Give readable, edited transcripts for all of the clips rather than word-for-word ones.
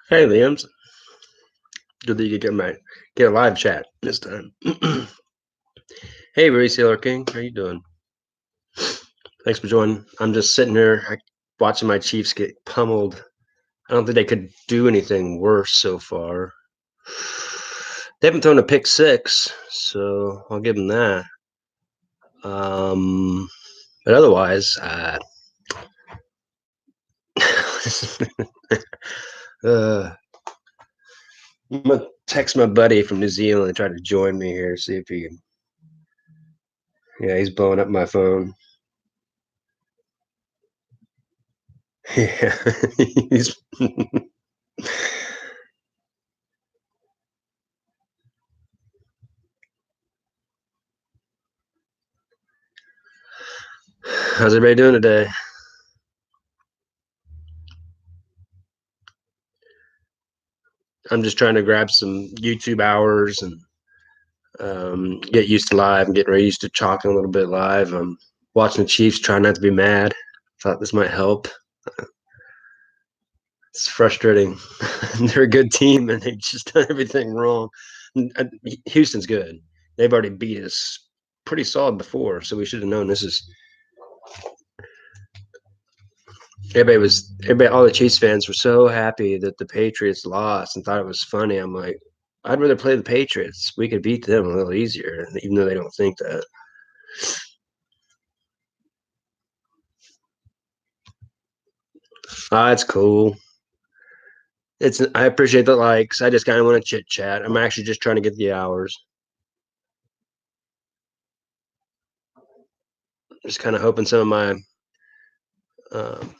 Hey, Liams. Good that you could get a live chat this time. Hey, Ray Sailor King. How you doing? Thanks for joining. I'm just sitting here watching my Chiefs get pummeled. I don't think they could do anything worse so far. They haven't thrown a pick six, so I'll give them that. But otherwise, uh, I'm gonna text my buddy from New Zealand and try to join me here. See if he can. Yeah, he's blowing up my phone. Yeah, he's. How's everybody doing today? I'm just trying to grab some YouTube hours and get used to live and getting used to talking a little bit live. I'm watching the Chiefs, trying not to be mad. Thought this might help. It's frustrating. They're a good team and they just done everything wrong. Houston's good. They've already beat us pretty solid before, so we should have known this is. All the Chiefs fans were so happy that the Patriots lost and thought it was funny. I'm like, I'd rather play the Patriots. We could beat them a little easier, even though they don't think that. It's cool. I appreciate the likes. I just kind of want to chit chat. I'm actually just trying to get the hours. Just kind of hoping some of my um,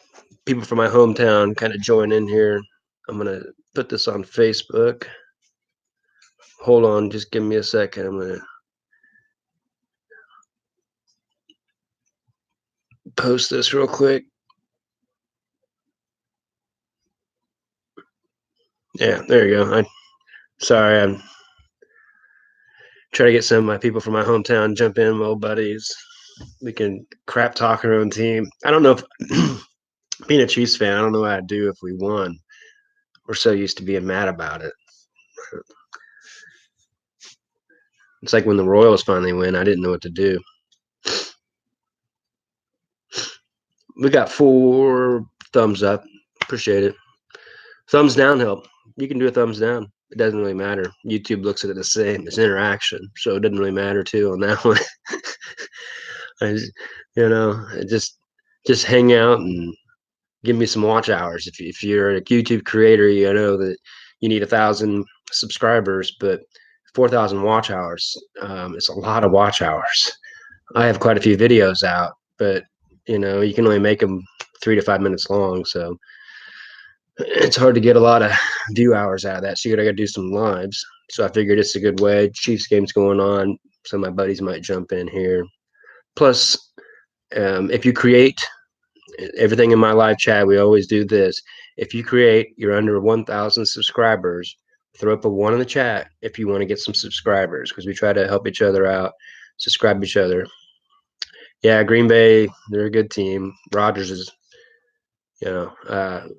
people from my hometown kind of join in here. I'm gonna put this on Facebook. Hold on, just give me a second. I'm gonna post this real quick. Yeah, there you go. Sorry, I'm trying to get some of my people from my hometown jump in, my old buddies. We can crap talk our own team. I don't know if being a Chiefs fan, I don't know what I'd do if we won. We're so used to being mad about it. It's like when the Royals finally win, I didn't know what to do. We got 4 thumbs up. Appreciate it. Thumbs down help. You can do a thumbs down. It doesn't really matter. YouTube looks at it the same. It's interaction, so it doesn't really matter too on that one. I just, just hang out and give me some watch hours. If you're a YouTube creator, you know that you need 1,000 subscribers, but 4,000 watch hours. It's a lot of watch hours. I have quite a few videos out, but you can only make them 3 to 5 minutes long, so it's hard to get a lot of view hours out of that. So you gotta do some lives. So I figured it's a good way. Chiefs game's going on, so my buddies might jump in here. Plus, if you create everything in my live chat, we always do this. If you create, you're under 1,000 subscribers. Throw up a 1 in the chat if you want to get some subscribers because we try to help each other out, subscribe each other. Yeah, Green Bay, they're a good team. Rodgers is, you know,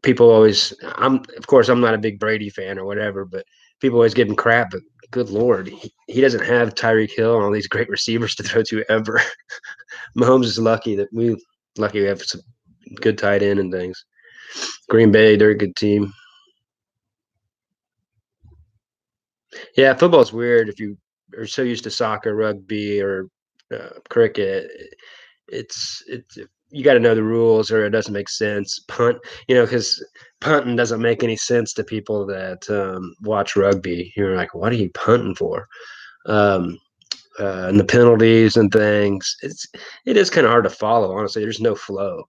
people always. I'm not a big Brady fan or whatever, but people always give him crap. But good lord, he doesn't have Tyreek Hill and all these great receivers to throw to ever. Mahomes is lucky we have some good tight end and things. Green Bay, they're a good team. Yeah, football's weird if you are so used to soccer, rugby, or cricket. It's you got to know the rules, or it doesn't make sense. Punt, because punting doesn't make any sense to people that watch rugby. You're like, what are you punting for? Um, and the penalties and things. It is kind of hard to follow. Honestly, there's no flow.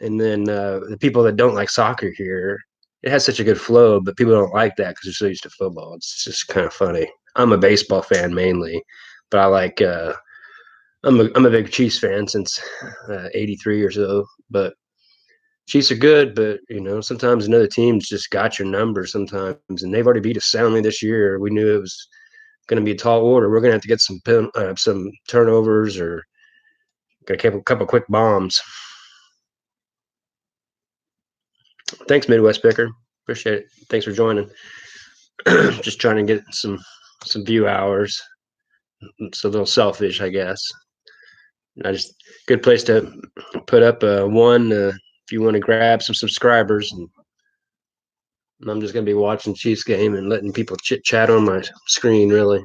And then the people that don't like soccer here, it has such a good flow, but people don't like that because they're so used to football. It's just kind of funny. I'm a baseball fan mainly, but I like. I'm a big Chiefs fan since '83 or so. But Chiefs are good, but sometimes another team's just got your number sometimes, and they've already beat us soundly this year. We knew it was going to be a tall order. We're going to have to get some turnovers or get a couple quick bombs. Thanks, Midwest Picker. Appreciate it. Thanks for joining. Just trying to get some view hours. It's a little selfish, I guess. I just good place to put up one if you want to grab some subscribers. And I'm just gonna be watching Chiefs game and letting people chit chat on my screen. Really,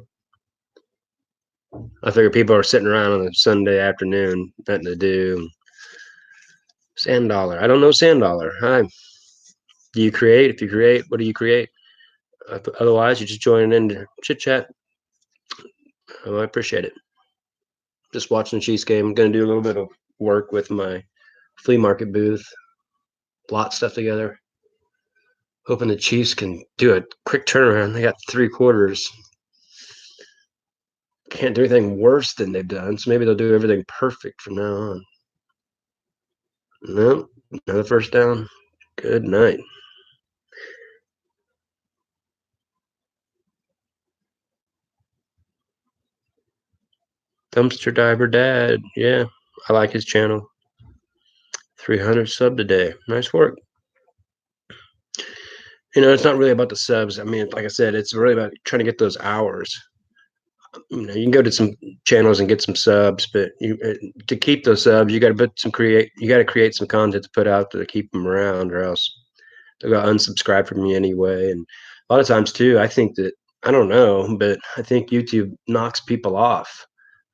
I figure people are sitting around on a Sunday afternoon, nothing to do. Sand Dollar. I don't know Sand Dollar. Hi. Do you create? If you create, what do you create? Otherwise, you're just joining in to chit chat. Oh, I appreciate it. Just watching the Chiefs game. I'm gonna do a little bit of work with my flea market booth. Lot stuff together. Hoping the Chiefs can do a quick turnaround. They got 3 quarters. Can't do anything worse than they've done, so maybe they'll do everything perfect from now on. No, another first down. Good night. Dumpster Diver Dad. Yeah, I like his channel. 300 sub today. Nice work. It's not really about the subs. I mean, like I said, it's really about trying to get those hours. You can go to some channels and get some subs, but to keep those subs, you got to create some content to put out to keep them around, or else they'll go unsubscribe from you anyway. And a lot of times too, I think that I don't know, but I think YouTube knocks people off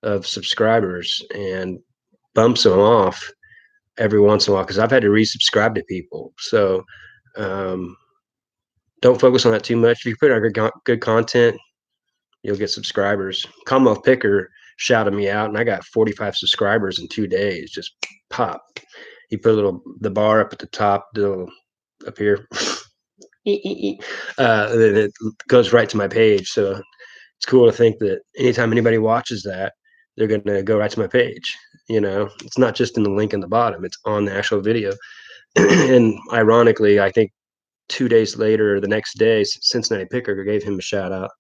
of subscribers and bumps them off every once in a while because I've had to resubscribe to people. So don't focus on that too much. If you put out good content, you'll get subscribers. Commonwealth Picker shouted me out, and I got 45 subscribers in 2 days. Just pop. He put the bar up at the top, up here. And then it goes right to my page. So it's cool to think that anytime anybody watches that, they're going to go right to my page. It's not just in the link in the bottom, it's on the actual video. And ironically, I think 2 days later, the next day, Cincinnati Picker gave him a shout out.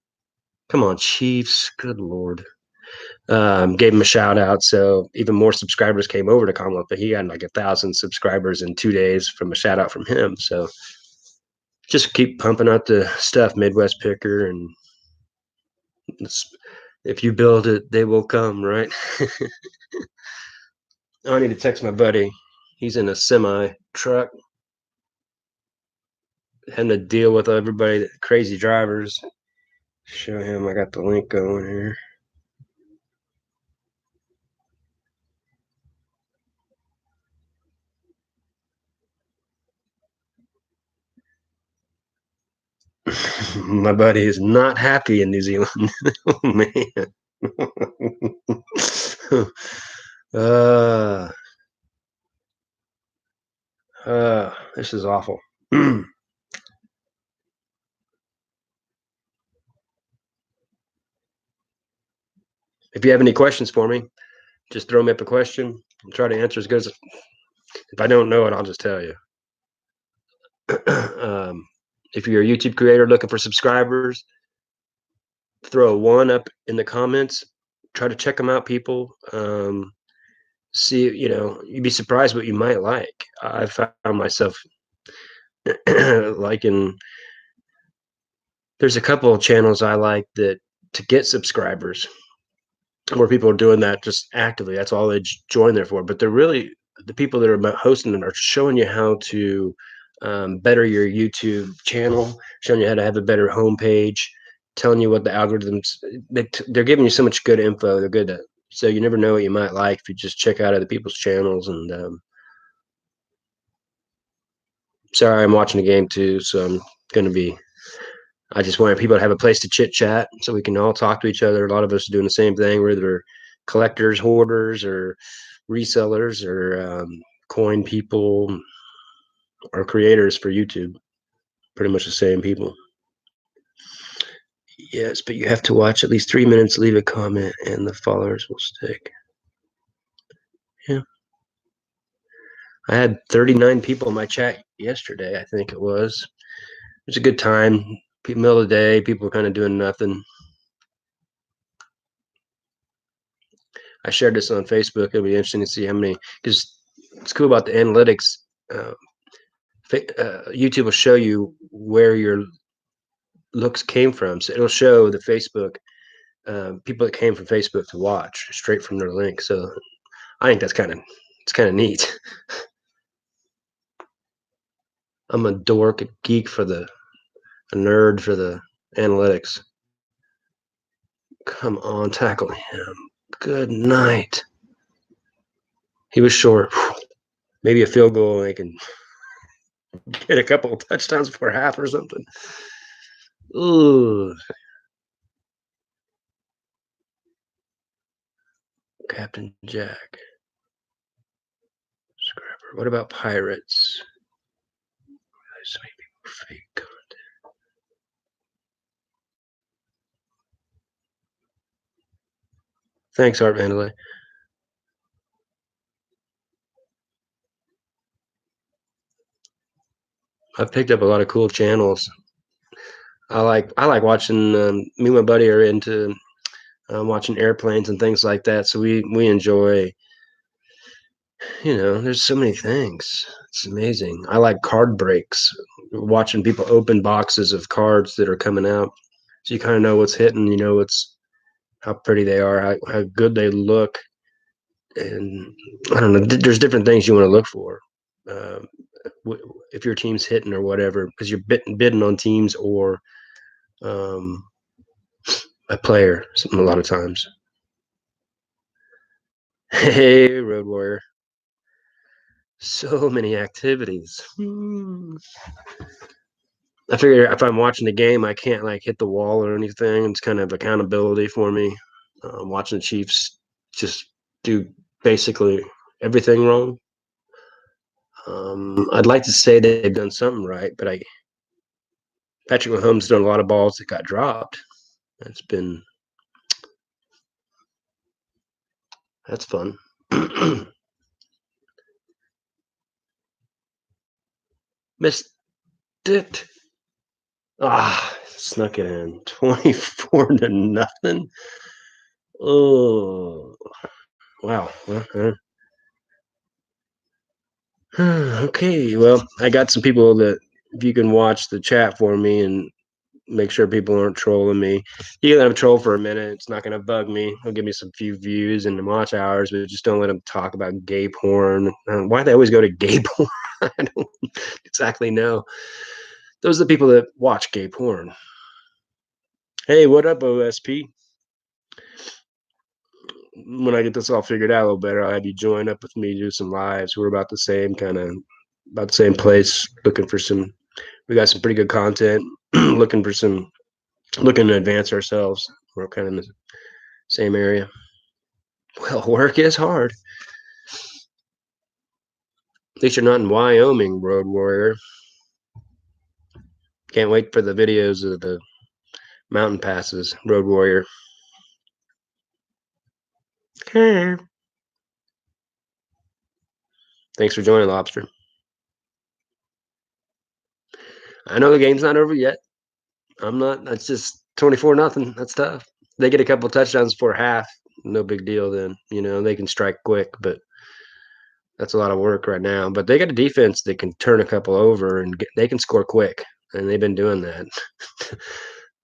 Come on, Chiefs. Good Lord. Gave him a shout out. So even more subscribers came over to Commonwealth, but he got like 1,000 subscribers in 2 days from a shout out from him. So just keep pumping out the stuff, Midwest Picker. And if you build it, they will come, right? I need to text my buddy. He's in a semi truck, having to deal with everybody, crazy drivers. Show him I got the link going here. My buddy is not happy in New Zealand. Oh man. This is awful. If you have any questions for me, just throw me up a question. I'll try to answer as good as. If I don't know it, I'll just tell you. If you're a YouTube creator looking for subscribers, throw a 1 up in the comments. Try to check them out, people. See, you'd be surprised what you might like. I found myself liking. There's a couple of channels I like that to get subscribers, where people are doing that just actively. That's all they join there for. But they're really the people that are hosting them are showing you how to better your YouTube channel, showing you how to have a better homepage, telling you what the algorithms. They're giving you so much good info. They're good. So you never know what you might like if you just check out other people's channels. And sorry, I'm watching the game too, so I'm going to be. I just want people to have a place to chit chat so we can all talk to each other. A lot of us are doing the same thing, whether they're collectors, hoarders, or resellers, or coin people, or creators for YouTube. Pretty much the same people. Yes, but you have to watch at least 3 minutes, leave a comment, and the followers will stick. Yeah. I had 39 people in my chat yesterday, I think it was. It was a good time. Middle of the day, people were kind of doing nothing. I shared this on Facebook. It'll be interesting to see how many, because it's cool about the analytics. YouTube will show you where your looks came from. So it'll show the Facebook people that came from Facebook to watch straight from their link. So I think it's kind of neat. I'm a dork, a geek a nerd for the analytics. Come on, tackle him. Good night. He was short. Maybe a field goal and they can get a couple of touchdowns before half or something. Ooh. Captain Jack. Scrapper. What about Pirates? This may be more fake content. Thanks, Art Mandalay. I've picked up a lot of cool channels. I like watching. Me and my buddy are into watching airplanes and things like that. So we enjoy. There's so many things. It's amazing. I like card breaks, watching people open boxes of cards that are coming out. So you kind of know what's hitting. You know how pretty they are, how good they look, and I don't know. There's different things you want to look for. Um, if your team's hitting or whatever, because you're bidding on teams or um, a player a lot of times. Hey, Road Warrior. So many activities. I figure if I'm watching the game, I can't like hit the wall or anything. It's kind of accountability for me. Watching the Chiefs just do basically everything wrong. I'd like to say they've done something right, but Patrick Mahomes done a lot of balls that got dropped. That's fun. Missed it. Snuck it in. 24-0. Oh, wow. Okay. Well, I got some people that if you can watch the chat for me and make sure people aren't trolling me. You can let them troll for a minute. It's not going to bug me. It'll give me some few views and watch hours, but just don't let them talk about gay porn. Why they always go to gay porn? I don't exactly know. Those are the people that watch gay porn. Hey, what up, OSP? When I get this all figured out a little better, I'll have you join up with me, do some lives. We're about the same about the same place, we got some pretty good content, looking to advance ourselves. We're kind of in the same area. Well, work is hard. At least you're not in Wyoming, Road Warrior. Can't wait for the videos of the mountain passes, Road Warrior. Thanks for joining, Lobster. I know the game's not over yet. I'm not. That's just 24-0. That's tough. They get a couple touchdowns before half. No big deal then. They can strike quick, but that's a lot of work right now. But they got a defense that can turn a couple over and they can score quick, and they've been doing that.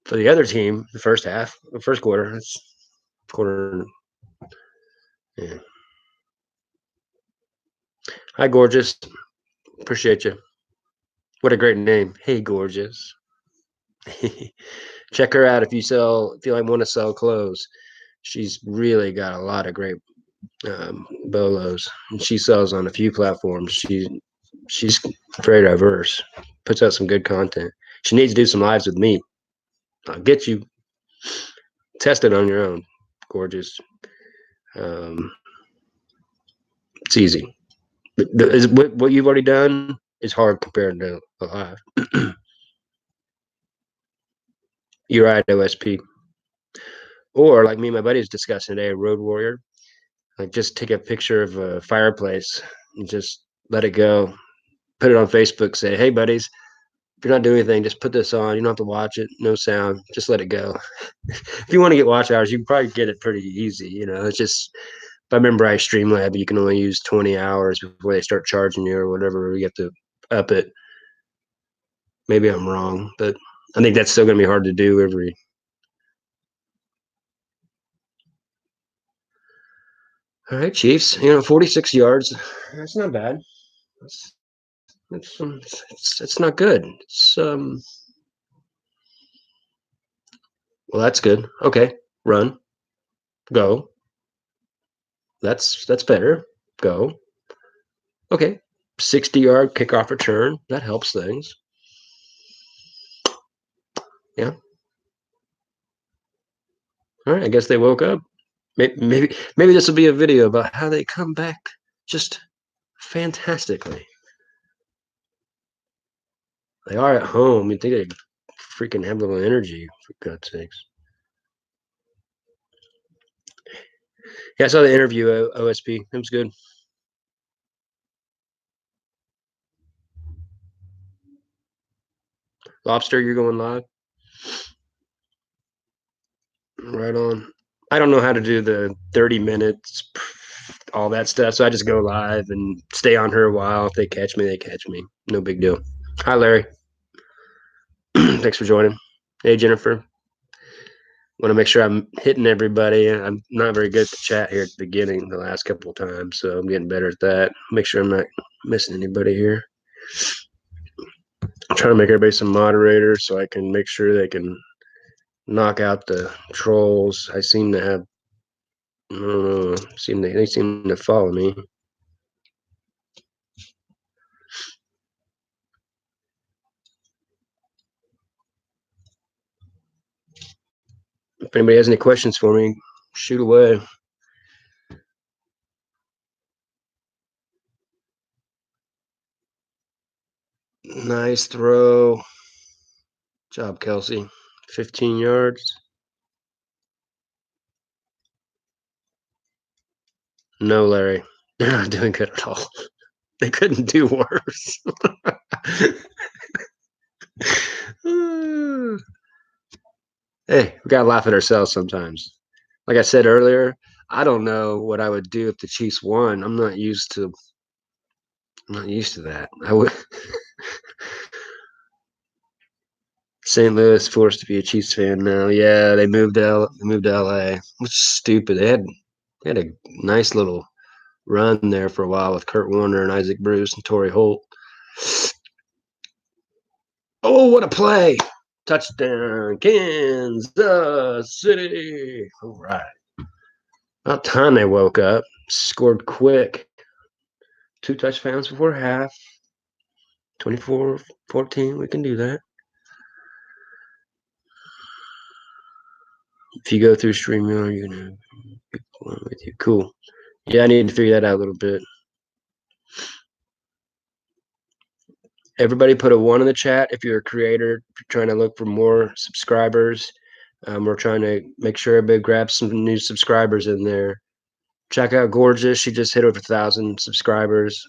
For the other team, the first quarter, it's quarter. Yeah. Hi, Gorgeous. Appreciate you. What a great name. Hey, Gorgeous. Check her out if you want to sell clothes. She's really got a lot of great bolos. And she sells on a few platforms. She's very diverse. Puts out some good content. She needs to do some lives with me. I'll get you. Test it on your own. Gorgeous. It's easy. What you've already done is hard compared to live. You're right, OSP. Or like me and my buddies discussing today, Road Warrior. Like just take a picture of a fireplace and just let it go. Put it on Facebook. Say, hey, buddies, if you're not doing anything, just put this on. You don't have to watch it. No sound. Just let it go. If you want to get watch hours, you can probably get it pretty easy. It's just if I remember Streamlab, you can only use 20 hours before they start charging you or whatever. You have to up it. Maybe I'm wrong, but I think that's still going to be hard to do every. All right, Chiefs. 46 yards. That's not bad. That's it's not good. Well, that's good. Okay, run, go. That's better. Go. Okay, 60-yard kickoff return. That helps things. Yeah. All right. I guess they woke up. Maybe this will be a video about how they come back just fantastically. They are at home. You think they freaking have a little energy, for God's sakes. Yeah, I saw the interview at OSP. It was good. Lobster, you're going live? Right on. I don't know how to do the 30 minutes, all that stuff. So I just go live and stay on her a while. If they catch me, they catch me. No big deal. Hi, Larry. Thanks for joining. Hey, Jennifer. Want to make sure I'm hitting everybody. I'm not very good at the chat here at the beginning, the last couple of times, so I'm getting better at that. Make sure I'm not missing anybody here. I'm trying to make everybody some moderators so I can make sure they can knock out the trolls. I seem to have, I don't know, they seem to follow me. If anybody has any questions for me, shoot away. Nice throw. Job, Kelsey. 15 yards. No, Larry. They're not doing good at all. They couldn't do worse. Hey, we gotta laugh at ourselves sometimes. Like I said earlier, I don't know what I would do if the Chiefs won. I'm not used to that. I would St. Louis forced to be a Chiefs fan now. Yeah, they moved to LA. Which is stupid. They had a nice little run there for a while with Kurt Warner and Isaac Bruce and Torrey Holt. Oh, what a play! Touchdown, Kansas City. All right. About time they woke up. Scored quick. 2 touchdowns before half. 24-14. We can do that. If you go through StreamYard, you're going to be pulling with you. Cool. Yeah, I need to figure that out a little bit. Everybody put a 1 in the chat if you're a creator, if you're trying to look for more subscribers. We're trying to make sure everybody grabs some new subscribers in there. Check out Gorgeous. She just hit over 1,000 subscribers.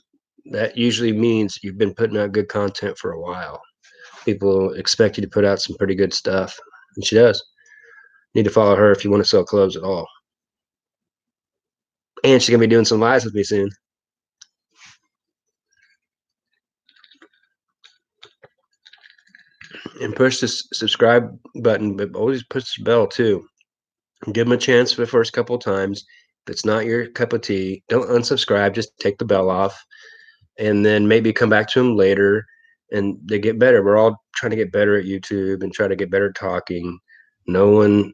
That usually means you've been putting out good content for a while. People expect you to put out some pretty good stuff, and she does. Need to follow her if you want to sell clothes at all. And she's going to be doing some lives with me soon. And push the subscribe button, but always push the bell too. Give them a chance for the first couple of times. If it's not your cup of tea, don't unsubscribe. Just take the bell off, and then maybe come back to them later. And they get better. We're all trying to get better at YouTube and try to get better at talking. No one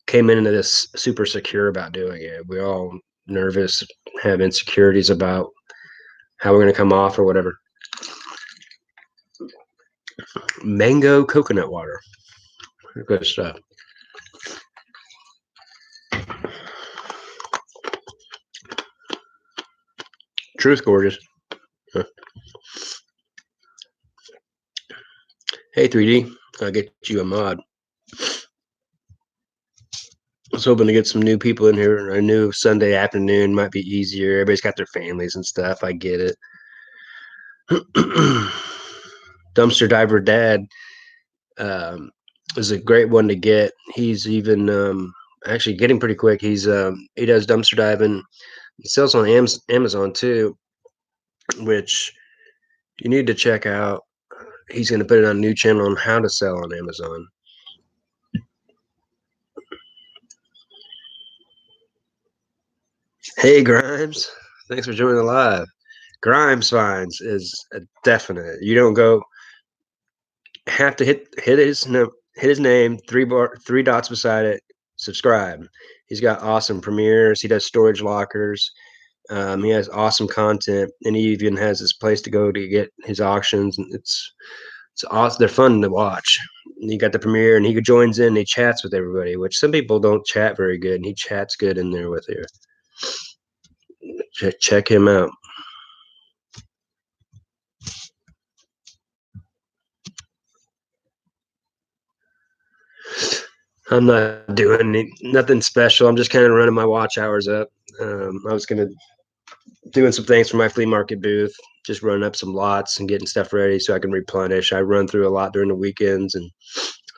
came into this super secure about doing it. We're all nervous, have insecurities about how we're going to come off or whatever. Mango coconut water. Good stuff. Truth, Gorgeous. Huh. Hey, 3D. I'll get you a mod. I was hoping to get some new people in here. I knew Sunday afternoon might be easier. Everybody's got their families and stuff. I get it. Dumpster Diver Dad is a great one to get. He's even actually getting pretty quick. He does dumpster diving. He sells on Amazon too, which You need to check out. He's going to put it on a new channel on how to sell on Amazon. Hey Grimes, thanks for joining the live. Grimes finds is a definite. You don't go have to hit his name, three dots beside it, subscribe. He's got awesome premieres. He does storage lockers. He has awesome content, and he even has his place to go to get his auctions. And it's awesome. They're fun to watch. And you got the premiere, and he joins in. And he chats with everybody, which some people don't chat very good, and he chats good in there with you. Check him out. I'm not doing nothing special. I'm just kind of running my watch hours up. I was gonna doing some things for my flea market booth, just running up some lots and getting stuff ready so I can replenish. I run through a lot during the weekends and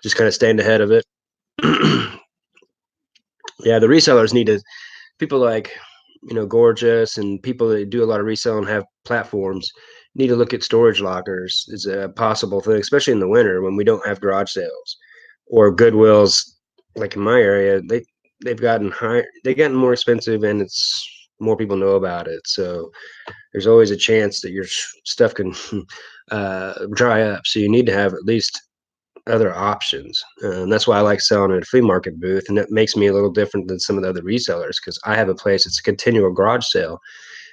just kind of staying ahead of it. Yeah, the resellers need to people like Gorgeous and people that do a lot of resale and have platforms need to look at storage lockers as a possible thing, especially in the winter when we don't have garage sales or Goodwills. Like in my area, they've gotten high, they've gotten more expensive, and it's more people know about it. So there's always a chance that your stuff can dry up. So you need to have at least other options. And that's why I like selling at a flea market booth. And it makes me a little different than some of the other resellers because I have a place, it's a continual garage sale.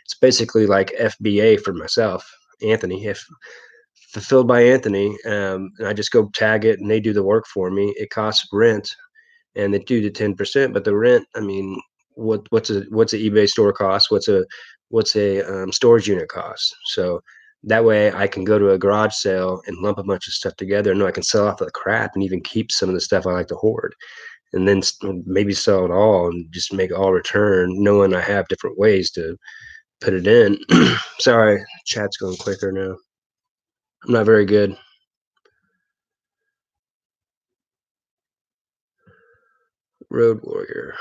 It's basically like FBA for myself, Anthony. If fulfilled by Anthony, and I just go tag it and they do the work for me, it costs rent and they do the 10%. But the rent, I mean, what's a eBay store cost? What's a storage unit cost? So that way I can go to a garage sale and lump a bunch of stuff together. And I can sell off the crap and even keep some of the stuff I like to hoard, and then maybe sell it all and just make all return, knowing I have different ways to put it in. Sorry, chat's going quicker now. I'm not very good. Road Warrior,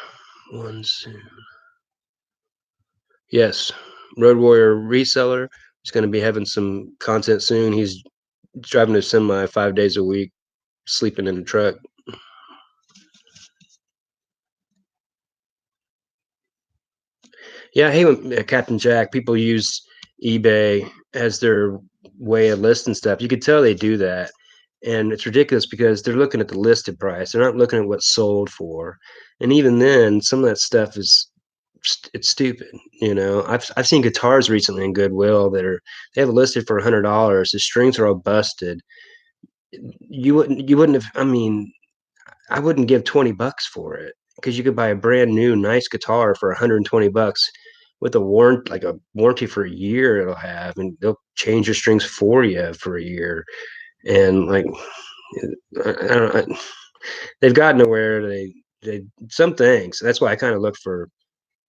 one soon. Yes, Road Warrior reseller. He's going to be having some content soon. He's driving a semi 5 days a week, sleeping in the truck. Yeah, hey, Captain Jack. People use eBay as their way of listing stuff. You could tell they do that, and it's ridiculous because they're looking at the listed price. They're not looking at what's sold for, and even then, some of that stuff is it's stupid. I've seen guitars recently in Goodwill that they have it listed for $100. The strings are all busted. You wouldn't have. I mean, I wouldn't give 20 bucks for it because you could buy a brand new nice guitar for 120 bucks with a warranty for a year it'll have, and they'll change your strings for you for a year. And like, I don't know, they've gotten to where they some things. That's why I kind of look for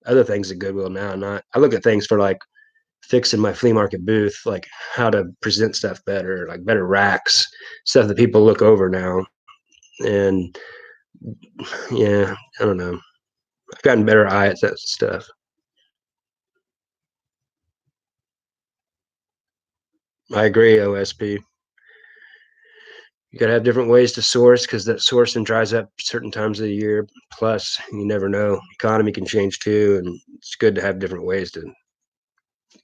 other things at Goodwill now. Not I look at things for like fixing my flea market booth, like how to present stuff better, like better racks, stuff that people look over now. And yeah, I don't know. I've gotten better eye at that stuff. I agree, OSP. You gotta have different ways to source because that sourcing dries up certain times of the year. Plus, you never know. Economy can change too, and it's good to have different ways to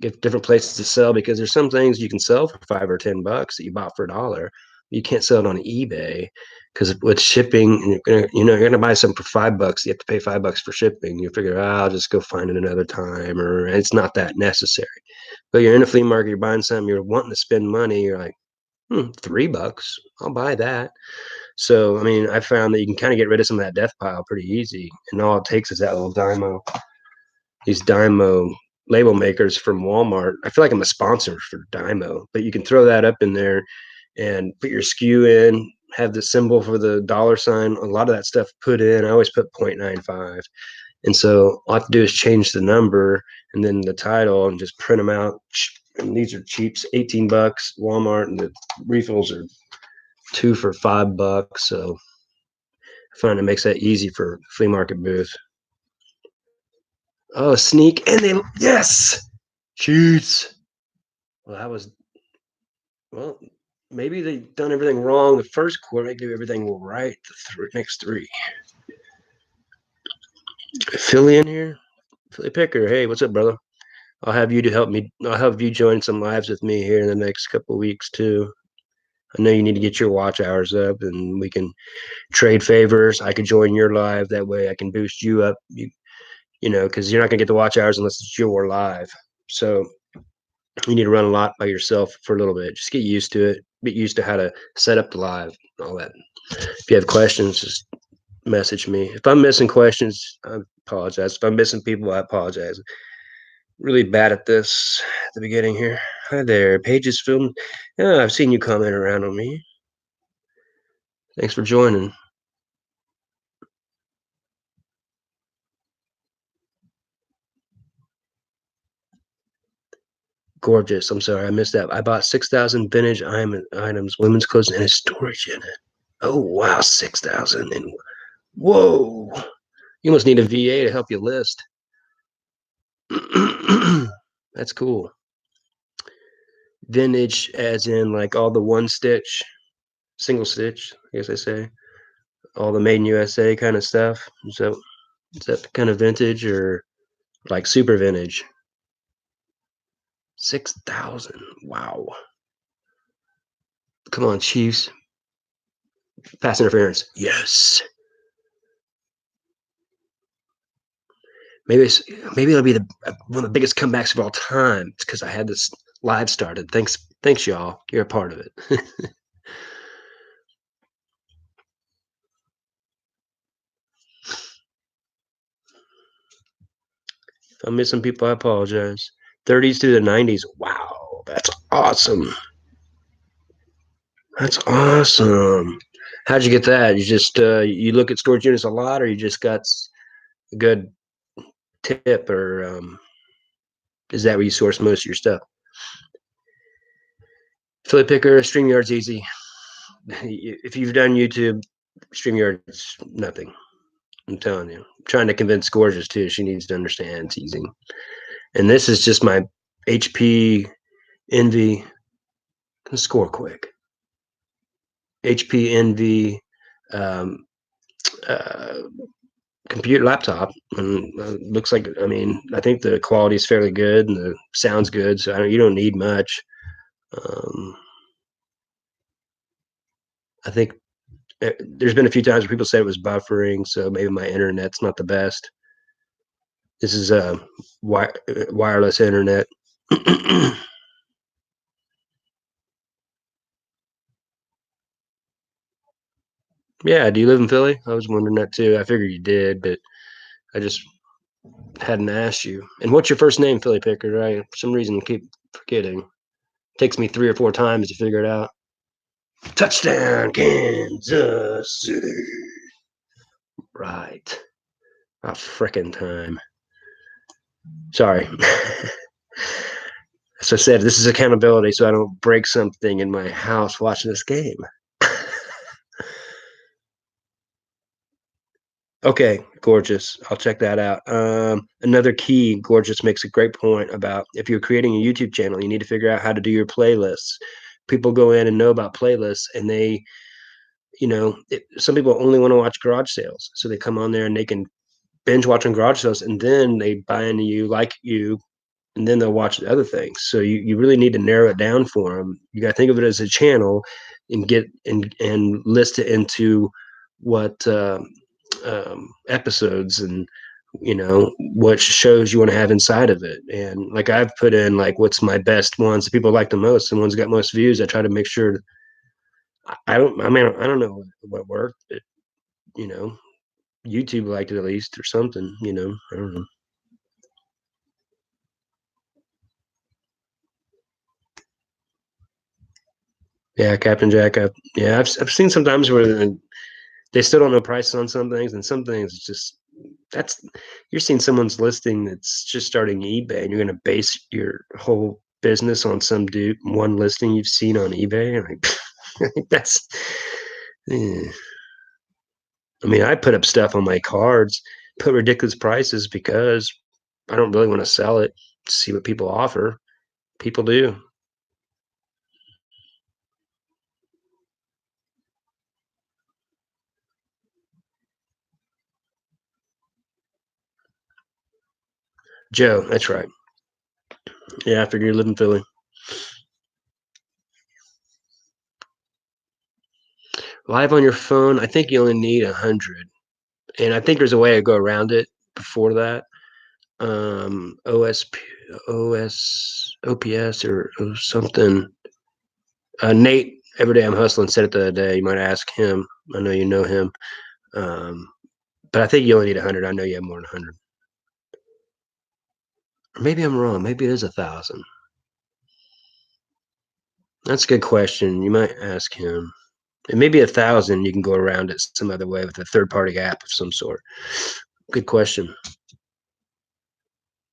get different places to sell because there's some things you can sell for 5 or 10 bucks that you bought for $1. You can't sell it on eBay because with shipping, you're gonna buy something for 5 bucks. You have to pay 5 bucks for shipping. You figure, I'll just go find it another time, or it's not that necessary. But you're in a flea market, you're buying something, you're wanting to spend money. You're like, 3 bucks, I'll buy that. So, I mean, I found that you can kind of get rid of some of that death pile pretty easy, and all it takes is that little Dymo. These Dymo label makers from Walmart. I feel like I'm a sponsor for Dymo, but you can throw that up in there and put your SKU in, have the symbol for the dollar sign. A lot of that stuff put in. I always put 0.95. And so all I have to do is change the number and then the title and just print them out. And these are cheaps, 18 bucks, Walmart, and the refills are 2 for 5 bucks. So I find it makes that easy for flea market booth. Oh, sneak. And they, yes, cheats. Well, that was Well, maybe they've done everything wrong the first quarter. They do everything right the next three. Philly in here? Philly Picker. Hey, what's up, brother? I'll have you to help me. I'll have you join some lives with me here in the next couple of weeks too. I know you need to get your watch hours up, and we can trade favors. I could join your live. That way, I can boost you up. You know, because you're not gonna get the watch hours unless it's your live. So you need to run a lot by yourself for a little bit. Just get used to it. Get used to how to set up the live and all that. If you have questions, just message me. If I'm missing questions, I apologize. If I'm missing people, I apologize. Really bad at this at the beginning here. Hi there, Pages Film. Yeah, I've seen you comment around on me. Thanks for joining. Gorgeous. I'm sorry, I missed that. I bought 6,000 vintage items, women's clothes, and a storage unit. Oh wow, 6,000 and whoa! You must need a VA to help you list. That's cool. Vintage, as in like all the one stitch, single stitch, I guess I say, all the made in USA kind of stuff. So is that kind of vintage or like super vintage? 6,000. Wow. Come on, Chiefs. Pass interference. Yes. Maybe maybe it'll be one of the biggest comebacks of all time. It's because I had this live started. Thanks, y'all. You're a part of it. If I'm missing people, I apologize. 30s through the 90s. Wow, that's awesome. That's awesome. How'd you get that? You just you look at storage units a lot, or you just got a good tip, or is that where you source most of your stuff? Philly Picker, StreamYard's easy. If you've done YouTube, StreamYard's nothing. I'm telling you. I'm trying to convince Gorgeous too. She needs to understand it's easy. And this is just my HP Envy. Score quick. HP Envy um, uh, computer laptop, and looks like, I mean, I think the quality is fairly good and the sounds good, so you don't need much. I think there's been a few times where people said it was buffering, so maybe my internet's not the best. This is a wireless internet. Yeah, do you live in Philly? I was wondering that too. I figured you did, but I just hadn't asked you. And what's your first name, Philly Picker? Right? For some reason, I keep forgetting. It takes me 3 or 4 times to figure it out. Touchdown, Kansas City. Right. A frickin' time. Sorry. As I said, this is accountability, so I don't break something in my house watching this game. Okay, Gorgeous. I'll check that out. Another key, Gorgeous makes a great point about if you're creating a YouTube channel, you need to figure out how to do your playlists. People go in and know about playlists, and they, some people only want to watch garage sales, so they come on there and they can binge watching garage sales, and then they buy into you, like you, and then they'll watch the other things. So you really need to narrow it down for them. You got to think of it as a channel, and get and list it into what episodes, and what shows you want to have inside of it. And like I've put in like what's my best ones that people like the most, and ones got most views. I try to make sure. I don't know what worked, but you know YouTube liked it at least or something. I don't know. Yeah, Captain Jack. Yeah, I've seen sometimes where they still don't know prices on some things, and some things it's just that's you're seeing someone's listing that's just starting eBay, and you're going to base your whole business on some dude one listing you've seen on eBay. Like that's. eh. I mean, I put up stuff on my cards, put ridiculous prices because I don't really want to sell it. See what people offer. People do. Joe, that's right. Yeah, I figured you live in Philly. Live on your phone, I think you only need 100. And I think there's a way to go around it before that. OSP, OPS or something. Nate, Every Day I'm Hustling, said it the other day. You might ask him. I know you know him. Um, but I think you only need 100. I know you have more than 100. Or maybe I'm wrong. Maybe it is 1,000. That's a good question. You might ask him. And maybe 1,000, you can go around it some other way with a third party app of some sort. Good question.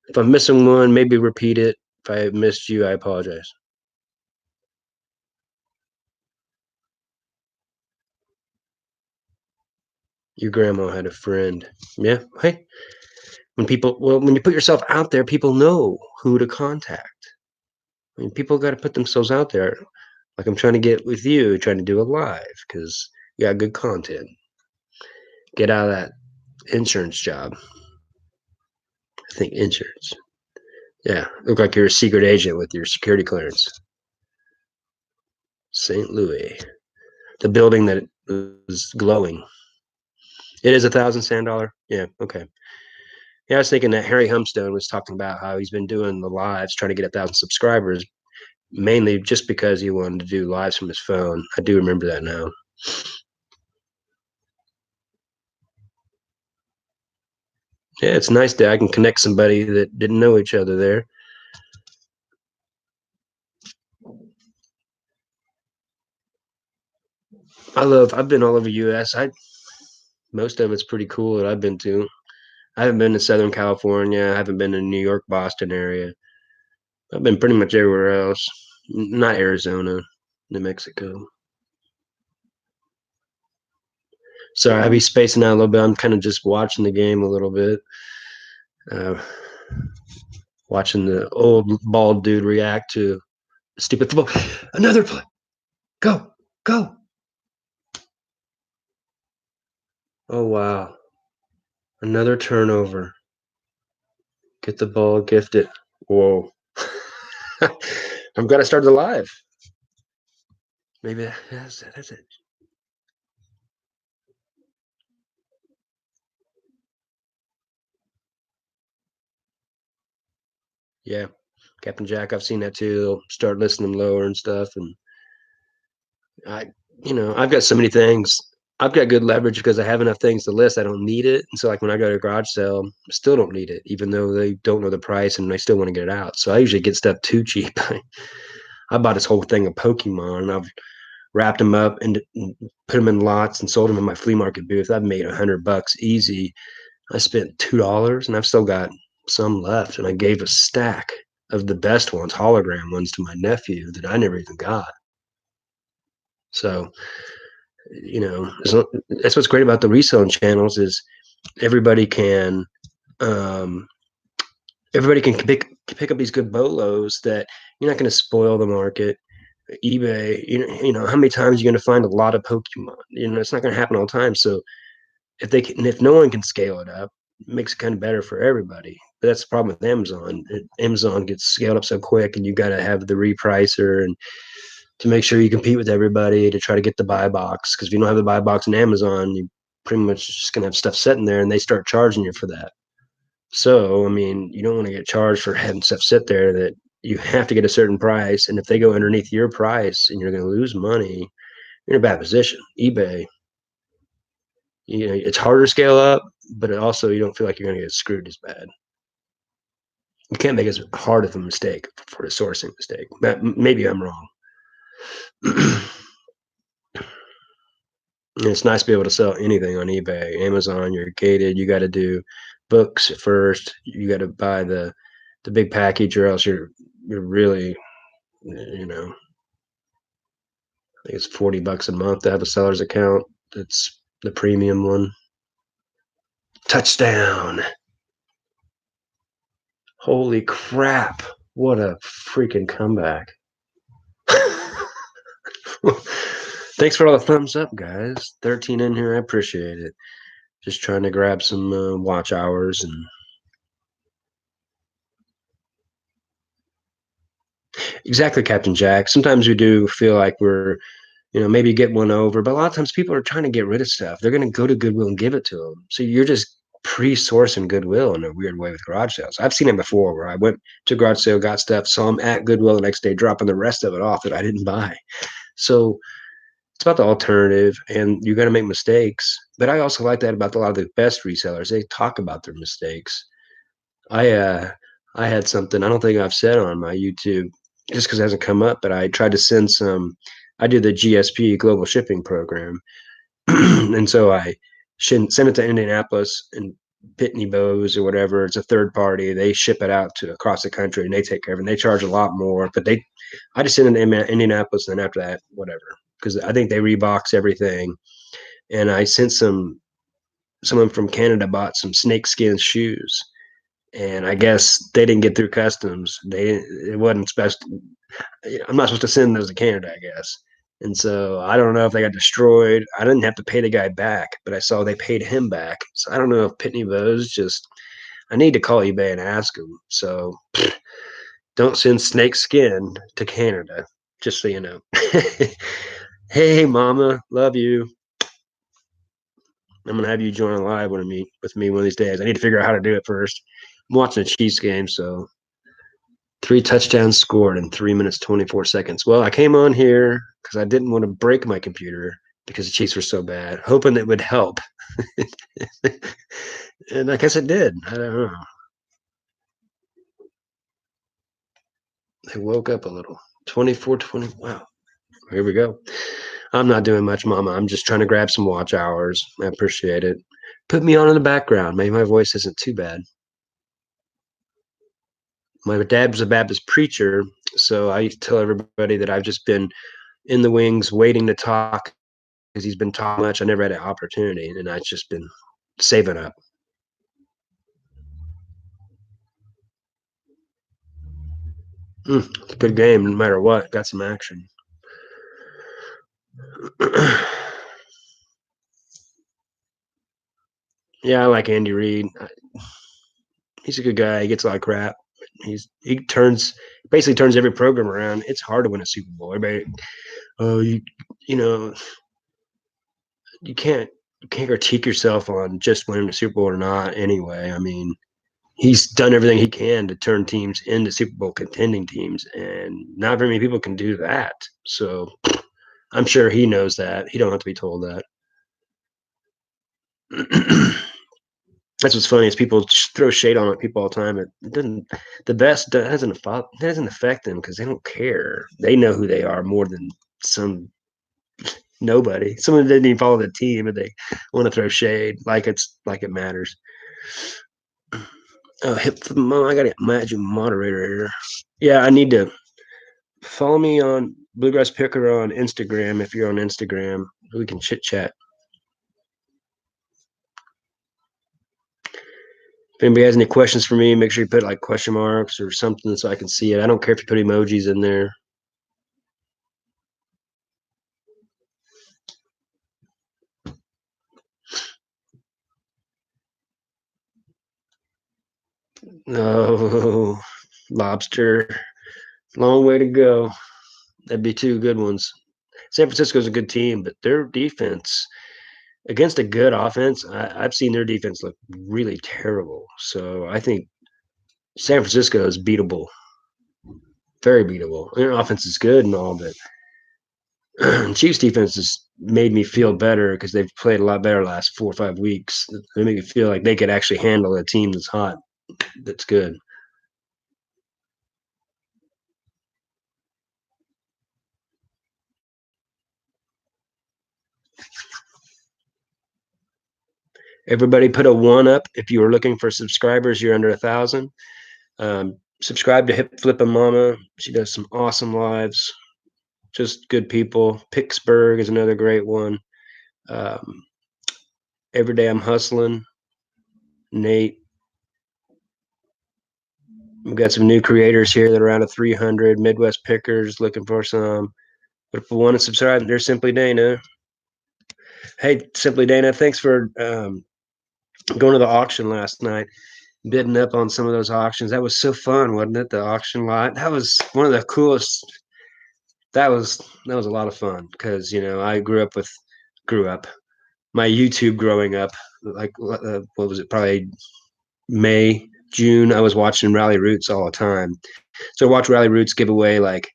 If I'm missing one, maybe repeat it. If I missed you, I apologize. Your grandma had a friend. Yeah. Hey, when you put yourself out there, people know who to contact. I mean, people got to put themselves out there. Like I'm trying to get with you, trying to do a live because you got good content. Get out of that insurance job. I think insurance. Yeah, look like you're a secret agent with your security clearance. St. Louis, the building that was glowing. It is 1,000 sand dollar. Yeah, okay. Yeah, I was thinking that Harry Humstone was talking about how he's been doing the lives, trying to get 1,000 subscribers, mainly just because he wanted to do lives from his phone. I do remember that now. Yeah, it's nice that I can connect somebody that didn't know each other there. I've been all over US. Most of it's pretty cool that I've been to. I haven't been to Southern California. I haven't been to New York, Boston area. I've been pretty much everywhere else. Not Arizona, New Mexico. Sorry, I'll be spacing out a little bit. I'm kind of just watching the game a little bit. Uh, Watching the old bald dude react to stupid football. Another play. Go, go. Oh, wow. Another turnover. Get the ball, gift it. Whoa. I'm going to start the live. Maybe that's it. Yeah. Captain Jack, I've seen that too. They'll start listing them lower and stuff. And I, I've got so many things. I've got good leverage because I have enough things to list. I don't need it. And so, like, when I go to a garage sale, I still don't need it, even though they don't know the price and I still want to get it out. So I usually get stuff too cheap. I bought this whole thing of Pokemon and I've wrapped them up and put them in lots and sold them in my flea market booth. I've made $100 easy. I spent $2 and I've still got some left. And I gave a stack of the best ones, hologram ones, to my nephew that I never even got. So, that's what's great about the reselling channels is everybody can um, everybody can pick up these good bolos that you're not going to spoil the market. eBay, how many times are you going to find a lot of Pokemon? It's not going to happen all the time. So if no one can scale it up, it makes it kind of better for everybody. But that's the problem with Amazon. Amazon gets scaled up so quick, and you got to have the repricer and to make sure you compete with everybody to try to get the buy box. Because if you don't have the buy box in Amazon, you pretty much just gonna have stuff sitting there, and they start charging you for that. So I mean, you don't want to get charged for having stuff sit there that you have to get a certain price, and if they go underneath your price and you're going to lose money, you're in a bad position. eBay, it's harder to scale up, but it also you don't feel like you're going to get screwed as bad. You can't make as hard of a mistake for a sourcing mistake. Maybe I'm wrong. It's nice to be able to sell anything on eBay. Amazon, you're gated. You got to do books first. You got to buy the big package, or else you're really, I think it's $40 a month to have a seller's account. That's the premium one. Touchdown! Holy crap! What a freaking comeback! Thanks for all the thumbs up, guys. 13 in here. I appreciate it. Just trying to grab some watch hours and Exactly, Captain Jack. Sometimes we do feel like we're, maybe get one over, but a lot of times people are trying to get rid of stuff. They're going to go to Goodwill and give it to them. So you're just pre-sourcing Goodwill in a weird way with garage sales. I've seen it before where I went to garage sale, got stuff, saw them at Goodwill the next day, dropping the rest of it off that I didn't buy. So it's about the alternative, and you're going to make mistakes. But I also like that about a lot of the best resellers. They talk about their mistakes. I had something I don't think I've said on my YouTube just because it hasn't come up, but I tried to send some. I do the GSP Global Shipping Program, and so I shouldn't send it to Indianapolis and Pitney Bowes or whatever. It's a third party. They ship it out to across the country and they take care of it. And they charge a lot more, but I just send it to Indianapolis, and then after that, whatever, because I think they rebox everything. And I sent someone from Canada bought some snakeskin shoes, and I guess they didn't get through customs. It wasn't special. I'm not supposed to send those to Canada, I guess. And so I don't know if they got destroyed. I didn't have to pay the guy back, but I saw they paid him back. So I don't know if Pitney Bowes just. I need to call eBay and ask him. So don't send snake skin to Canada, just so you know. Hey, Mama, love you. I'm gonna have you join a live with me one of these days. I need to figure out how to do it first. I'm watching a Chiefs game, so 3 touchdowns scored in 3 minutes 24 seconds. Well, I came on here because I didn't want to break my computer because the Chiefs were so bad, hoping it would help. And I guess it did. I don't know. They woke up a little. 24-20. Wow. Here we go. I'm not doing much, Mama. I'm just trying to grab some watch hours. I appreciate it. Put me on in the background. Maybe my voice isn't too bad. My dad was a Baptist preacher, so I tell everybody that I've just been in the wings waiting to talk because he's been talking much. I never had an opportunity, and I've just been saving up. It's a good game, no matter what. Got some action. Yeah, I like Andy Reid. He's a good guy. He gets a lot of crap. He basically turns every program around. It's hard to win a Super Bowl. Everybody, oh, you know, you can't critique yourself on just winning the Super Bowl or not. Anyway, I mean, he's done everything he can to turn teams into Super Bowl contending teams, and not very many people can do that. So I'm sure he knows that. He don't have to be told that. That's what's funny is people throw shade on people all the time. It doesn't. The best doesn't affect them because they don't care. They know who they are more than some nobody. Someone that didn't even follow the team, and they want to throw shade like it matters. I got to imagine moderator here. Yeah, I need to follow me on Bluegrass Picker on Instagram. If you're on Instagram, we can chit chat. If anybody has any questions for me, make sure you put like question marks or something so I can see it. I don't care if you put emojis in there. No, lobster. Long way to go. That'd be two good ones. San Francisco's a good team, but their defense against a good offense, I've seen their defense look really terrible. So I think San Francisco is beatable, very beatable. Their offense is good and all, but Chiefs defense has made me feel better because they've played a lot better the last 4 or 5 weeks. They make me feel like they could actually handle a team that's hot. That's good. Everybody put a one up if you were looking for subscribers. You're under 1,000. Subscribe to Hip Flippa Mama. She does some awesome lives. Just good people. Pittsburgh is another great one. Um, Every day I'm hustling. Nate. We've got some new creators here that are around 300. Midwest Pickers looking for some. But if you want to subscribe, there's Simply Dana. Hey, Simply Dana, thanks for going to the auction last night. bidding up on some of those auctions. That was so fun, wasn't it? The auction lot. That was one of the coolest. That was a lot of fun because I grew up my YouTube growing up. Like what was it? Probably May, June. I was watching Rally Roots all the time. So I watch Rally Roots give away like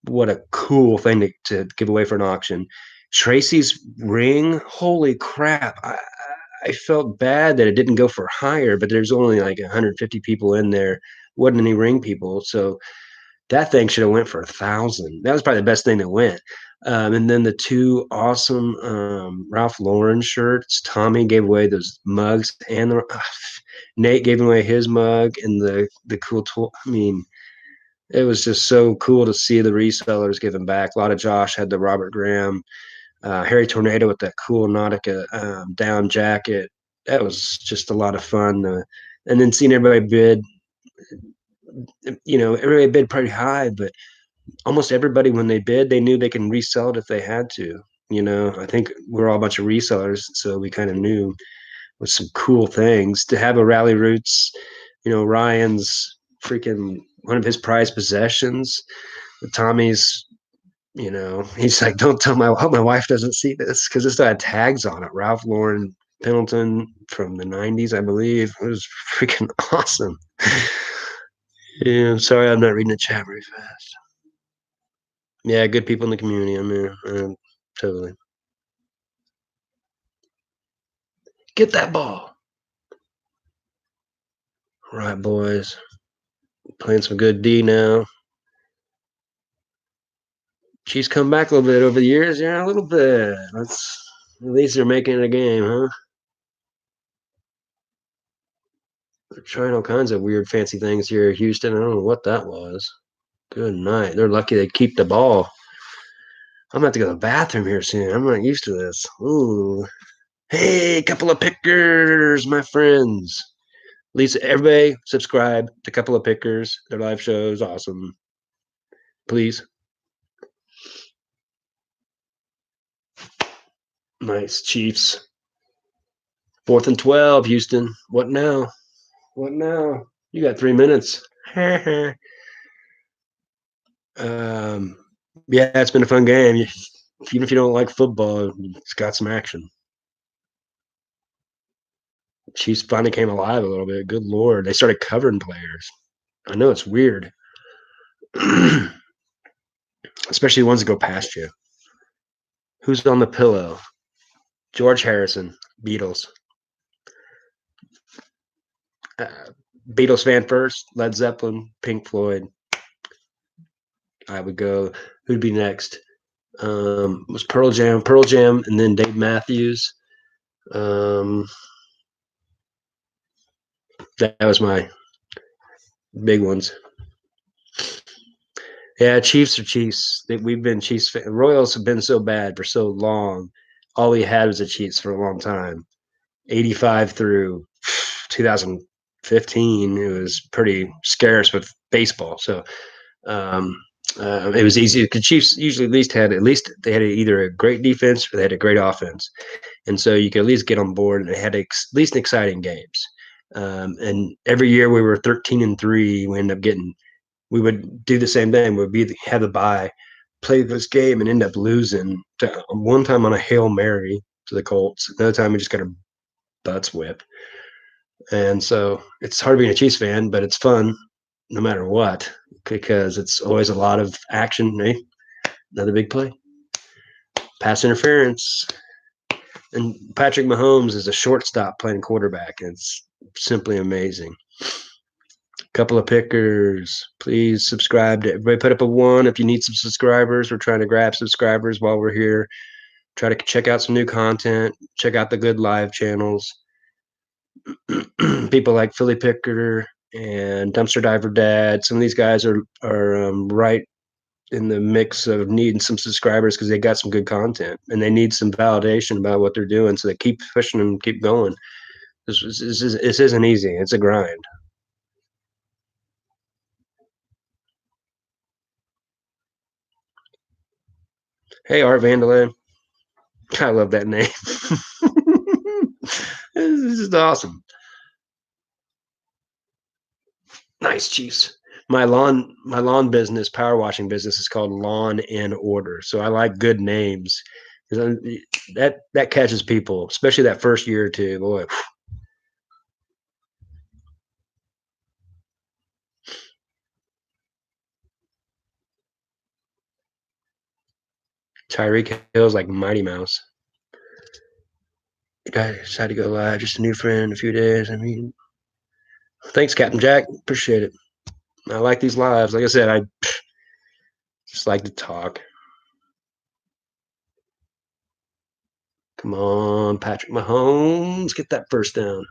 what a cool thing to give away for an auction. Tracy's ring, holy crap! I felt bad that it didn't go for higher, but there's only like 150 people in there. Wasn't any ring people, so that thing should have went for 1,000. That was probably the best thing that went. And then the two awesome Ralph Lauren shirts. Tommy gave away those mugs, and Nate gave away his mug and the cool tool. I mean, it was just so cool to see the resellers giving back. A lot of Josh had the Robert Graham, Harry Tornado with that cool Nautica down jacket. That was just a lot of fun. And then seeing everybody bid, everybody bid pretty high, but almost everybody, when they bid, they knew they can resell it if they had to. I think we're all a bunch of resellers, so we kind of knew with some cool things to have a Rally Roots. Ryan's freaking one of his prized possessions. Tommy's, he's like, don't tell hope my wife doesn't see this because it still had tags on it. Ralph Lauren Pendleton from the '90s, I believe. It was freaking awesome. Yeah, I'm sorry I'm not reading the chat very fast. Yeah, good people in the community. I'm here. Totally. Get that ball. All right, boys. Playing some good D now. She's come back a little bit over the years. Yeah, a little bit. At least they're making it a game, huh? They're trying all kinds of weird, fancy things here at Houston. I don't know what that was. Good night. They're lucky they keep the ball. I'm gonna have to go to the bathroom here soon. I'm not used to this. Ooh. Hey, couple of pickers, my friends. Lisa, everybody subscribe to Couple of Pickers. Their live show is awesome. Please. Nice. Chiefs. 4th and 12, Houston. What now? What now? You got 3 minutes. um, yeah, it's been a fun game. Even if you don't like football, it's got some action. Chiefs finally came alive a little bit. Good Lord. They started covering players. I know it's weird, especially the ones that go past you. Who's on the pillow? George Harrison, Beatles. Uh, Beatles fan first, Led Zeppelin, Pink Floyd. I would go. Who'd be next? Was Pearl Jam, and then Dave Matthews. Um, that was my big ones. Yeah, Chiefs are Chiefs. We've been Chiefs. Royals have been so bad for so long. All we had was the Chiefs for a long time. 85 through 2015, it was pretty scarce with baseball. So um, it was easy. The Chiefs usually at least they had either a great defense or they had a great offense, and so you could at least get on board. And they had at least exciting games. And every year we were 13-3. We ended up getting. We would do the same thing. We'd have the bye, play this game, and end up losing. One time on a Hail Mary to the Colts. Another time we just got our butts whipped. And so it's hard being a Chiefs fan, but it's fun no matter what because it's always a lot of action. Eh? Another big play, pass interference, and Patrick Mahomes is a shortstop playing quarterback. It's simply amazing. Couple of pickers. Please subscribe to everybody. Put up a 1 if you need some subscribers. We're trying to grab subscribers while we're here. Try to check out some new content. Check out the good live channels. People like Philly Picker and Dumpster Diver Dad. Some of these guys are right in the mix of needing some subscribers because they got some good content and they need some validation about what they're doing. So they keep pushing and keep going. This isn't easy. It's a grind. Hey, Art Vandalay. I love that name. This is just awesome. Nice, Chiefs. My lawn business, power washing business, is called Lawn in Order. So I like good names. That catches people, especially that first year or two. Boy, Tyreek Hill's like Mighty Mouse. The guy decided to go live. Just a new friend, a few days. I mean, thanks, Captain Jack. Appreciate it. I like these lives. Like I said, I just like to talk. Come on, Patrick Mahomes, get that first down.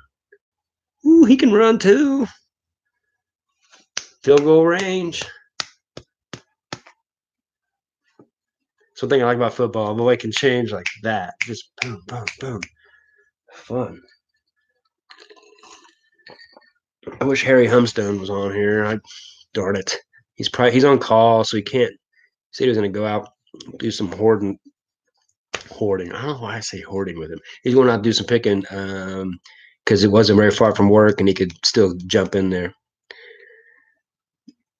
Ooh, he can run too. Field goal range. Something I like about football. The way it can change like that. Just boom, boom, boom. Fun. I wish Harry Humstone was on here. Darn it. He's on call, so he can't. He said he was going to go out do some hoarding. I don't know why I say hoarding with him. He's going out to do some picking because it wasn't very far from work and he could still jump in there.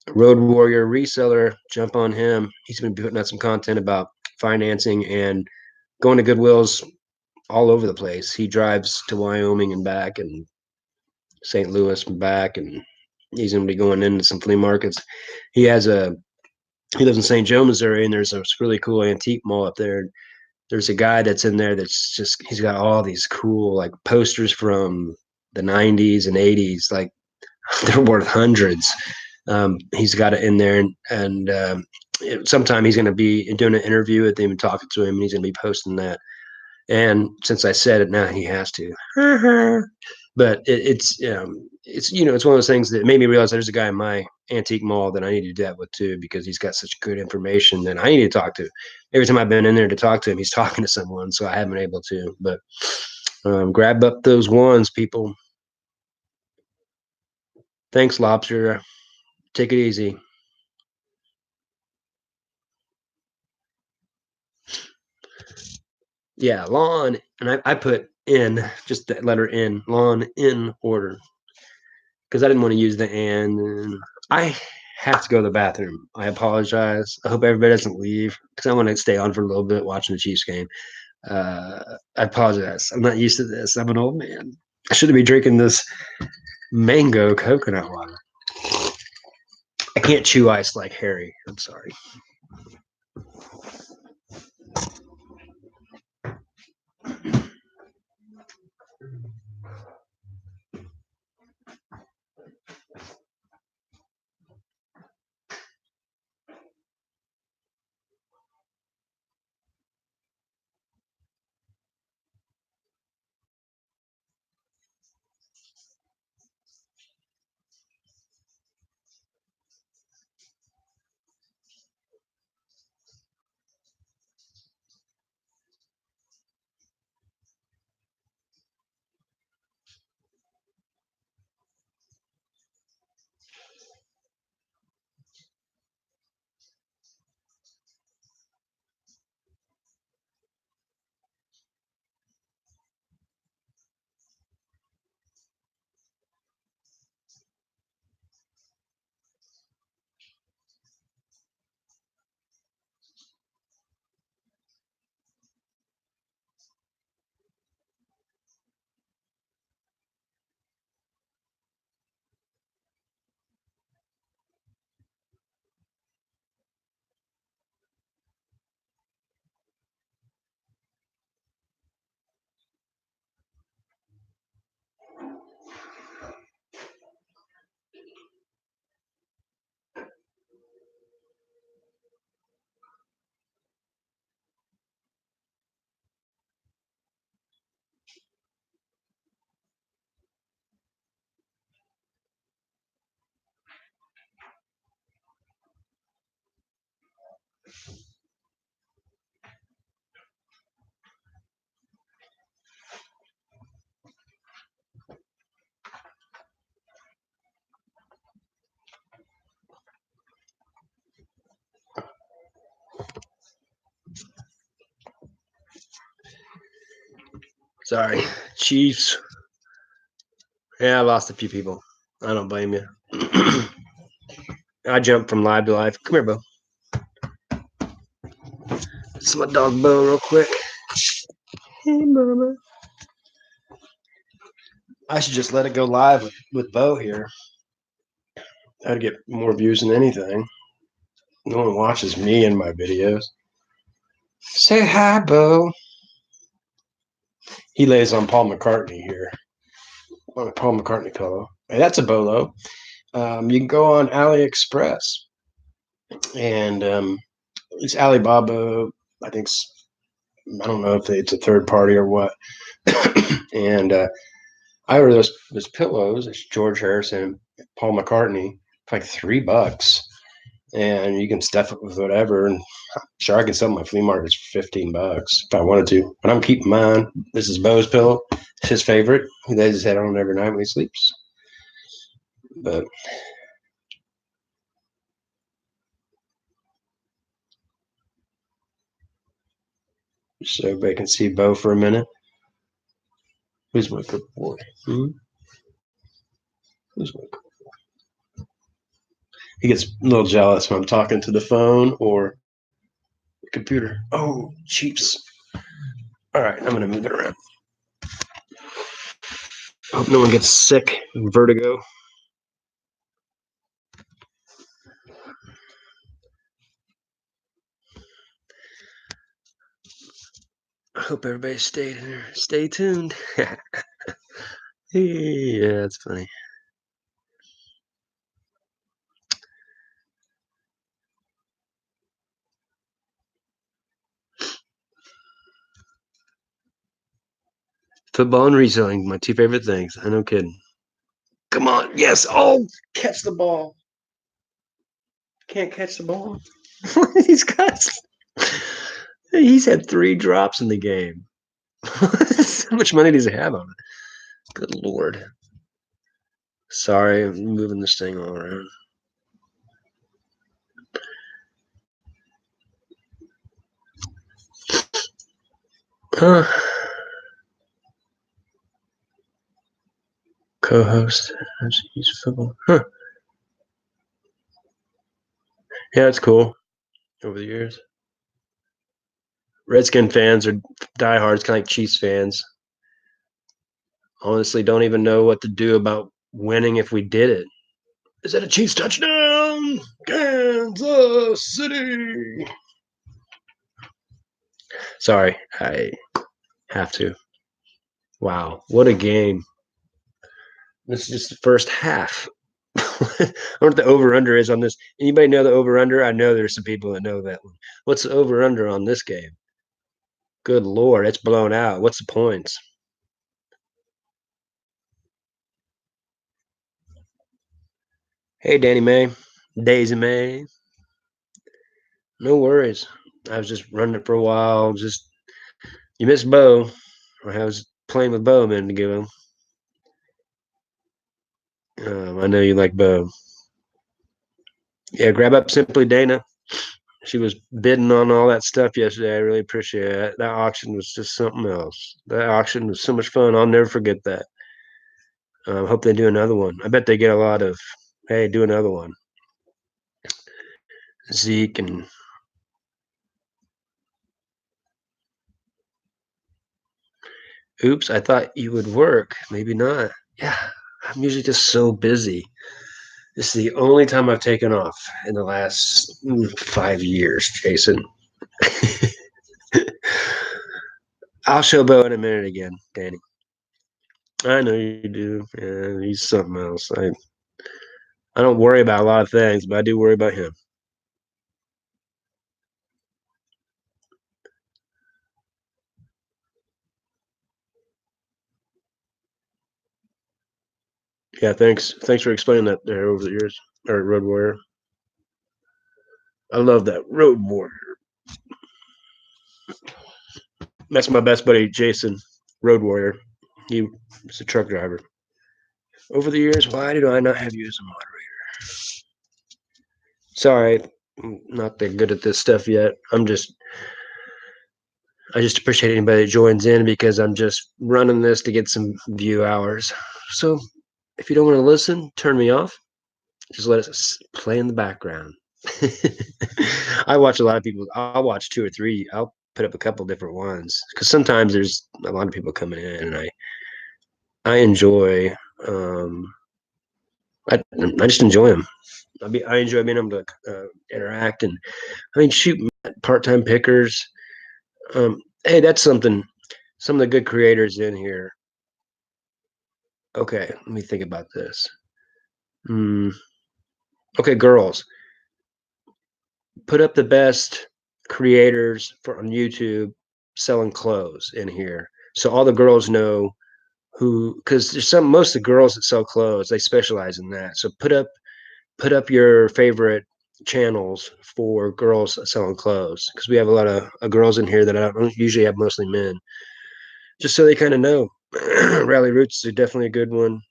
Road Warrior Reseller, jump on him. He's been putting out some content about financing and going to Goodwills all over the place. He drives to Wyoming and back and St. Louis and back, and he's going to be going into some flea markets. He lives in St. Joe, Missouri, and there's a really cool antique mall up there. There's a guy that's in there that's just he's got all these cool like posters from the 90s and 80s, like they're worth hundreds. He's got it in there, and sometime he's going to be doing an interview with him and talking to him, and he's going to be posting that. And since I said it, now he has to. But it's one of those things that made me realize there's a guy in my antique mall that I need to do that with too, because he's got such good information that I need to talk to. Every time I've been in there to talk to him, he's talking to someone, so I haven't been able to. But grab up those ones, people. Thanks, Lobster. Take it easy. Yeah, lawn, and I put in just the letter N, lawn in order, because I didn't want to use the and. I have to go to the bathroom. I apologize. I hope everybody doesn't leave because I want to stay on for a little bit watching the Chiefs game. I apologize. I'm not used to this. I'm an old man. I shouldn't be drinking this mango coconut water. I can't chew ice like Harry. I'm sorry. Sorry. Chiefs. Yeah, I lost a few people. I don't blame you. I jump from live to live. Come here, Bo. It's my dog Bo real quick. Hey, mama. I should just let it go live with Bo here. I'd get more views than anything. No one watches me in my videos. Say hi, Bo. He lays on Paul McCartney here. On a Paul McCartney pillow. Hey, that's a bolo. You can go on AliExpress, and it's Alibaba. I think I don't know if it's a third party or what. And I ordered those pillows. It's George Harrison, Paul McCartney, for like $3, and you can stuff it with whatever. And sure, I can sell my flea markets for $15 if I wanted to, but I'm keeping mine. This is Bo's pillow. It's his favorite. He lays his head on every night when he sleeps. But so everybody can see Bo for a minute. Who's my good boy? Who's my good boy? He gets a little jealous when I'm talking to the phone or the computer. Oh, Chiefs. All right, I'm going to move it around. Hope no one gets sick, vertigo. I hope everybody stay tuned. Yeah, that's funny. Football and reselling, my two favorite things. I know kidding. Come on. Yes. Oh, catch the ball. Can't catch the ball. He's got. He's had 3 drops in the game. How much money does he have on it? Good Lord. Sorry, I'm moving this thing all around. Co-host. He's football. Huh. Yeah, it's cool. Over the years, Redskin fans are diehards, kind of like Chiefs fans. Honestly, don't even know what to do about winning if we did it. Is that a Chiefs touchdown? Kansas City. Sorry, I have to. Wow, what a game. This is just the first half. I wonder what the over-under is on this. Anybody know the over-under? I know there's some people that know that one. What's the over-under on this game? Good Lord, it's blown out. What's the points? Hey, Danny May. Daisy May. No worries. I was just running it for a while. Just you missed Bo. I was playing with Bo a minute ago. I know you like Bo. Yeah, grab up Simply Dana. She was bidding on all that stuff yesterday. I really appreciate it. That auction was just something else. That auction was so much fun. I'll never forget that. Hope they do another one. I bet they get a lot of, hey, do another one. Zeke and oops, I thought you would work. Maybe not. Yeah, I'm usually just so busy. This is the only time I've taken off in the last 5 years, Jason. I'll show Bo in a minute again, Danny. I know you do. Yeah, he's something else. I don't worry about a lot of things, but I do worry about him. Yeah, thanks. Thanks for explaining that there over the years. Or Road Warrior. I love that Road Warrior. That's my best buddy, Jason, Road Warrior. He was a truck driver. Over the years, why do I not have you as a moderator? Sorry, I'm not that good at this stuff yet. I just appreciate anybody that joins in because I'm just running this to get some view hours. So if you don't want to listen, turn me off. Just let it play in the background. I watch a lot of people. I'll watch two or three. I'll put up a couple different ones because sometimes there's a lot of people coming in, and I enjoy. Um, I just enjoy them. I enjoy being able to interact, and I mean, shoot, part-time pickers. Hey, that's something. Some of the good creators in here. Okay, let me think about this. Mm, okay, girls, put up the best creators for on YouTube selling clothes in here, so all the girls know who. Because there's some most of the girls that sell clothes, they specialize in that. So put up your favorite channels for girls selling clothes because we have a lot of girls in here that I don't usually have, mostly men, just so they kind of know. Rally Roots is definitely a good one.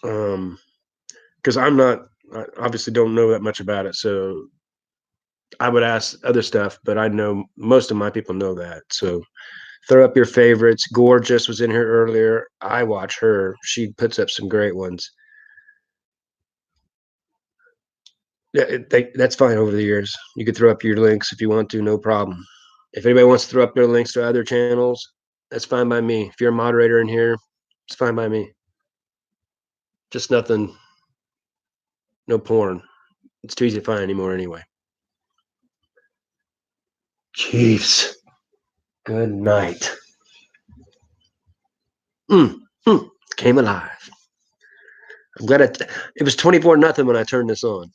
Because I'm not, I obviously don't know that much about it, so I would ask other stuff, but I know most of my people know that. So throw up your favorites. Gorgeous was in here earlier. I watch her. She puts up some great ones. Yeah, that's fine over the years. You could throw up your links if you want to, no problem. If anybody wants to throw up their links to other channels, that's fine by me. If you're a moderator in here, it's fine by me. Just nothing, no porn. It's too easy to find anymore anyway. Chiefs, good night. Mm, came alive. I'm glad it was 24-0 when I turned this on.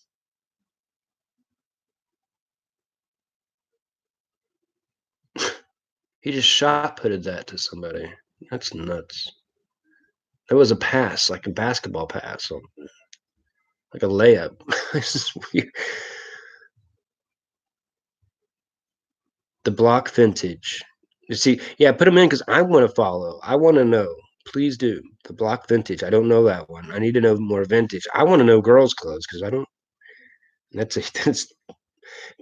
He just shot putted that to somebody. That's nuts. It was a pass, like a basketball pass, like a layup. This is weird. The block vintage. You see, yeah, put them in because I want to follow. I want to know. Please do the block vintage. I don't know that one. I need to know more vintage. I want to know girls' clothes because I don't. That's a that's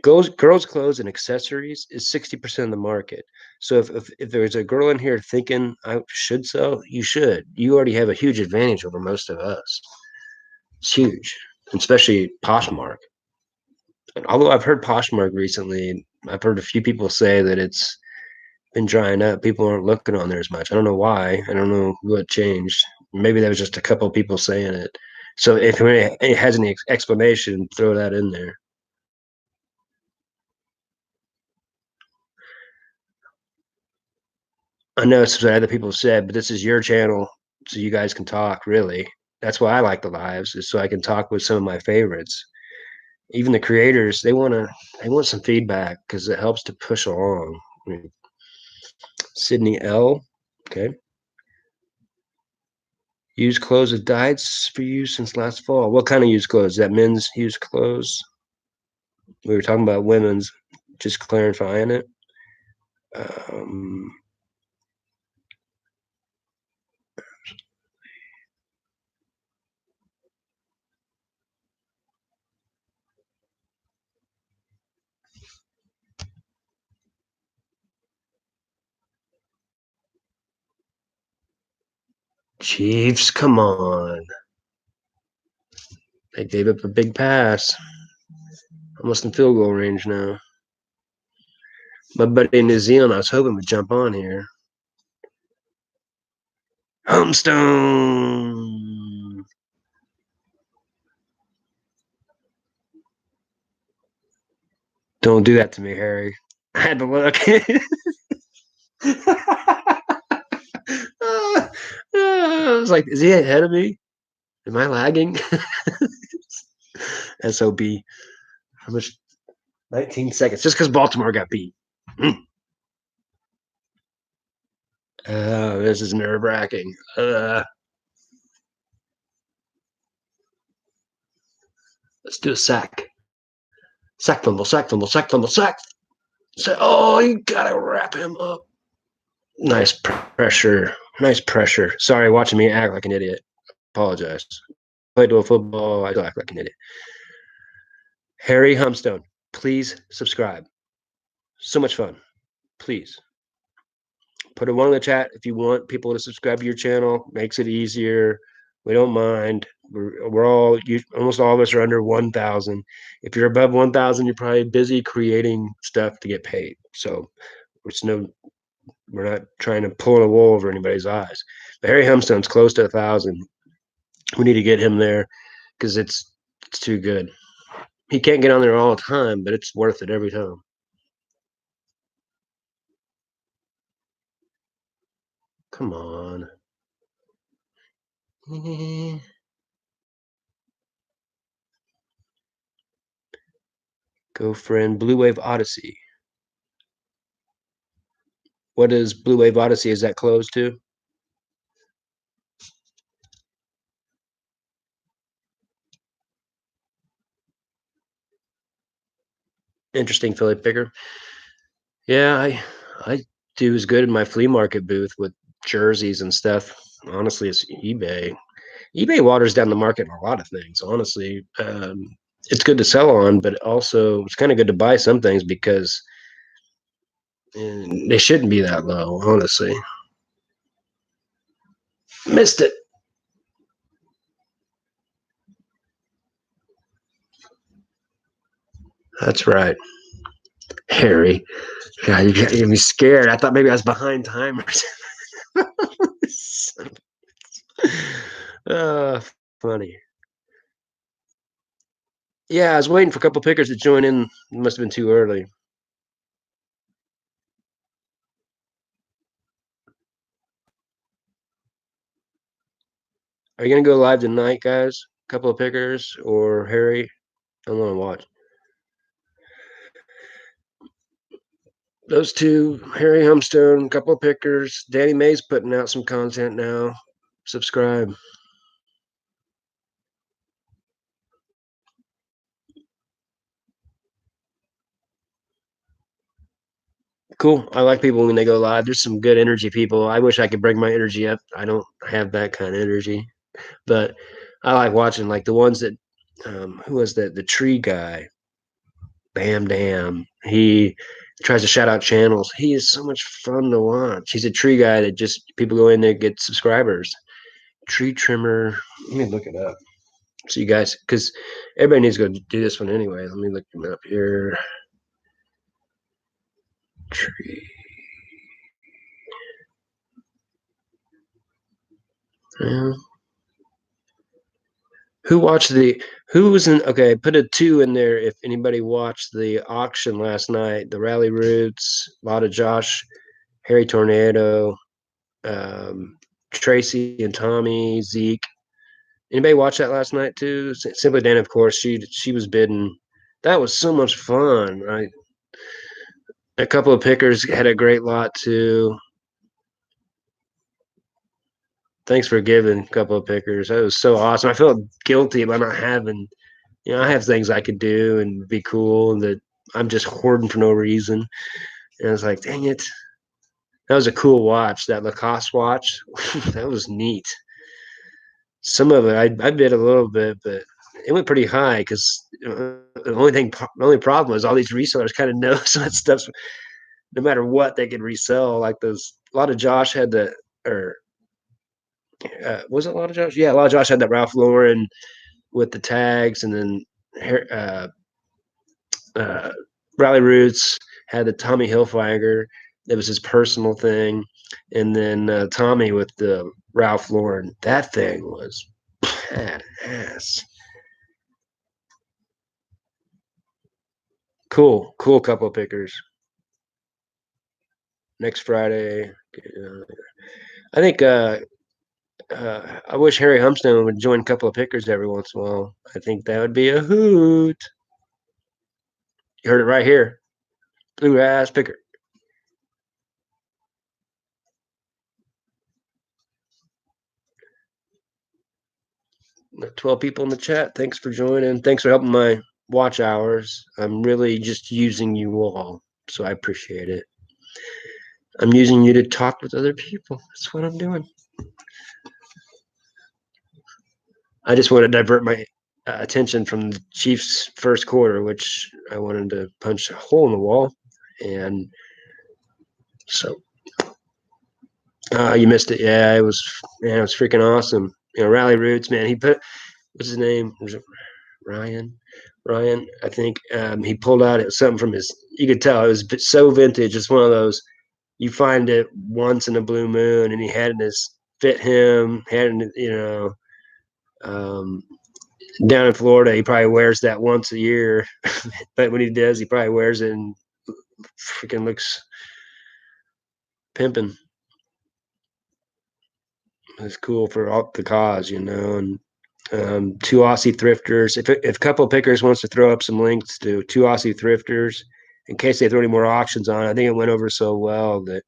girls' clothes and accessories is 60% of the market. So if there's a girl in here thinking I should sell, you should. You already have a huge advantage over most of us. It's huge, especially Poshmark. Although I've heard Poshmark recently, I've heard a few people say that it's been drying up. People aren't looking on there as much. I don't know why. I don't know what changed. Maybe that was just a couple of people saying it. So if it has any explanation, throw that in there. I know it's what other people said, but this is your channel, so you guys can talk. Really, that's why I like the lives, is so I can talk with some of my favorites. Even the creators, they want some feedback because it helps to push along. I mean, Sydney L. Okay. Used clothes have died for you since last fall. What kind of used clothes? Is that men's used clothes? We were talking about women's, just clarifying it. Um, Chiefs, come on. They gave up a big pass. Almost in field goal range now. My buddy in New Zealand, I was hoping would jump on here. Homestone. Don't do that to me, Harry. I had to look. I was like, is he ahead of me? Am I lagging? SOB. How much? 19 seconds. Just because Baltimore got beat. This is nerve wracking. Let's do a sack. Sack fumble, sack fumble, sack fumble, sack. Oh, you gotta wrap him up. Nice pressure. Nice pressure. Sorry, watching me act like an idiot. Apologize. Played a football. I act like an idiot. Harry Humstone, please subscribe. So much fun. Please put a one in the chat if you want people to subscribe to your channel. Makes it easier We don't mind. We're all almost all of us are under 1,000. If you're above 1,000, you're probably busy creating stuff to get paid. So it's no, we're not trying to pull the wool over anybody's eyes. But Harry Humstone's close to 1,000. We need to get him there because it's too good. He can't get on there all the time, but it's worth it every time. Come on. Go friend, Blue Wave Odyssey. What is Blue Wave Odyssey? Is that closed too? Interesting Philly picker. Yeah, I do as good in my flea market booth with jerseys and stuff. Honestly, it's eBay. eBay waters down the market in a lot of things. Honestly, it's good to sell on, but also it's kind of good to buy some things because they shouldn't be that low. Honestly, missed it. That's right, Harry. Yeah, you got me scared. I thought maybe I was behind time or something. uh, funny. Yeah, I was waiting for a couple pickers to join in. It must have been too early. Are you gonna go live tonight, guys? A couple of pickers or Harry? I want to watch those two. Harry Humstone, a couple of pickers. Danny May's putting out some content now. Subscribe. Cool. I like people when they go live. There's some good energy people. I wish I could bring my energy up. I don't have that kind of energy, but I like watching like the ones that. Who was that? The tree guy. Bam Dam. He tries to shout out channels. He is so much fun to watch. He's a tree guy that just people go in there get subscribers. Tree trimmer. Let me look it up. So you guys, because everybody needs to go do this one anyway. Let me look him up here. Tree. Yeah. Who watched the? Who was in? Okay, put a two in there if anybody watched the auction last night. The Rally Roots, a lot of Josh, Harry Tornado, Tracy and Tommy, Zeke. Anybody watch that last night too? Simply Dan, of course. She was bidding. That was so much fun. Right, a couple of pickers had a great lot too. Thanks for giving a couple of pickers. That was so awesome. I felt guilty about not having. I have things I could do and be cool, and that I'm just hoarding for no reason. And I was like, dang it. That was a cool watch. That Lacoste watch. That was neat. Some of it I bid a little bit, but it went pretty high because the only problem was all these resellers kind of know some of that stuff. No matter what, they could resell. Like those, a lot of Josh had the, or was it a lot of Josh? Yeah, a lot of Josh had that Ralph Lauren with the tags, and then uh, uh, Riley Roots had the Tommy Hilfiger. That was his personal thing, and then Tommy with the Ralph Lauren. That thing was badass. Cool couple of pickers. Next Friday. I think I wish Harry Humstone would join a couple of pickers every once in a while. I think that would be a hoot. You heard it right here. Blue ass picker. 12 people in the chat. Thanks for joining. Thanks for helping my watch hours. I'm really just using you all. So I appreciate it. I'm using you to talk with other people. That's what I'm doing. I just want to divert my attention from the Chiefs' first quarter, which I wanted to punch a hole in the wall. And so you missed it. Yeah, it was freaking awesome. Rally Roots, man. He put, what's his name? Ryan, Ryan, I think. He pulled out something from his. You could tell it was so vintage. It's one of those you find it once in a blue moon, and he had in his fit him. Had in, um, down in Florida, he probably wears that once a year. But when he does, he probably wears it and freaking looks pimping. It's cool for all the cause, and two Aussie thrifters. If a couple of pickers wants to throw up some links to two Aussie thrifters in case they throw any more auctions on, I think it went over so well that it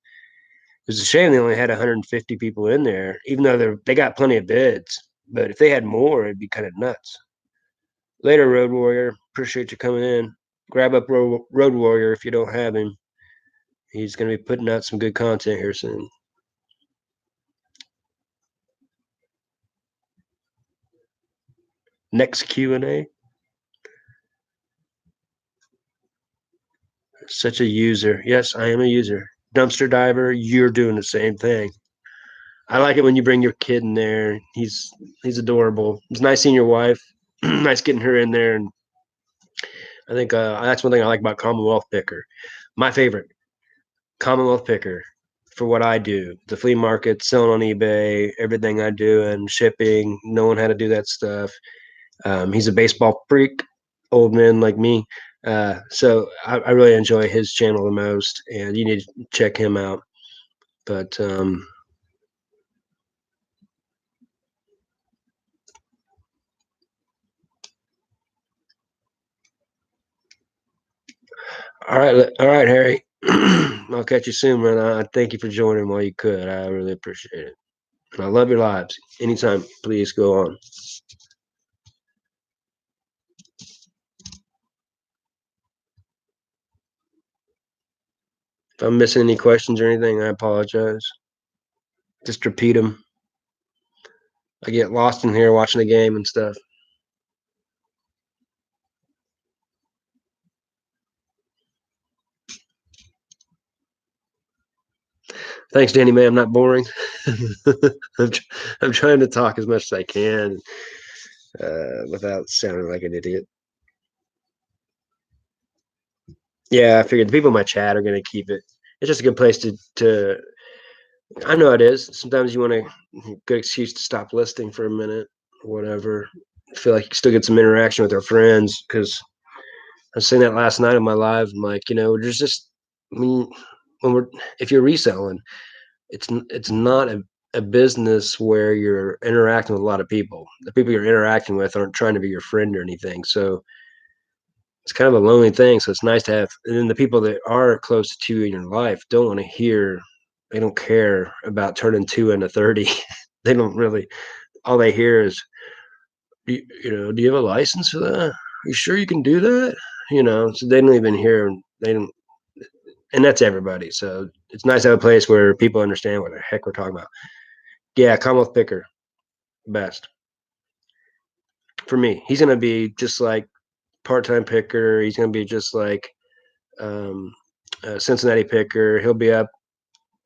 was a shame they only had 150 people in there, even though they got plenty of bids. But if they had more, it'd be kind of nuts. Later, Road Warrior. Appreciate you coming in. Grab up Road Warrior if you don't have him. He's going to be putting out some good content here soon. Next Q&A. Such a user. Yes, I am a user. Dumpster diver, you're doing the same thing. I like it when you bring your kid in there. He's adorable. It's nice seeing your wife. Nice getting her in there, and I think that's one thing I like about Commonwealth Picker. My favorite Commonwealth Picker for what I do. The flea market, selling on eBay, everything I do, and shipping. Knowing how to do that stuff. He's a baseball freak, old man like me. So I really enjoy his channel the most, and you need to check him out. But all right, Harry. I'll catch you soon, man. I thank you for joining while you could. I really appreciate it. And I love your lives. Anytime, please go on. If I'm missing any questions or anything, I apologize. Just repeat them. I get lost in here watching the game and stuff. Thanks, Danny, man. I'm not boring. I'm, I'm trying to talk as much as I can without sounding like an idiot. Yeah, I figured the people in my chat are going to keep it. It's just a good place to. I know it is. Sometimes you want a good excuse to stop listening for a minute, or whatever. I feel like you can still get some interaction with our friends because I was saying that last night on my live. I'm like, there's just, I mean, when we're if you're reselling, it's not a business where you're interacting with a lot of people. The people you're interacting with aren't trying to be your friend or anything. So it's kind of a lonely thing. So it's nice to have, and then the people that are close to you in your life don't want to hear, they don't care about turning 2 into 30. They don't really, all they hear is, do you have a license for that? Are you sure you can do that? So they don't even hear, they don't, and that's everybody. So it's nice to have a place where people understand what the heck we're talking about. Yeah, Commonwealth Picker, best for me. He's gonna be just like part-time picker. He's gonna be just like um, Cincinnati Picker. He'll be up,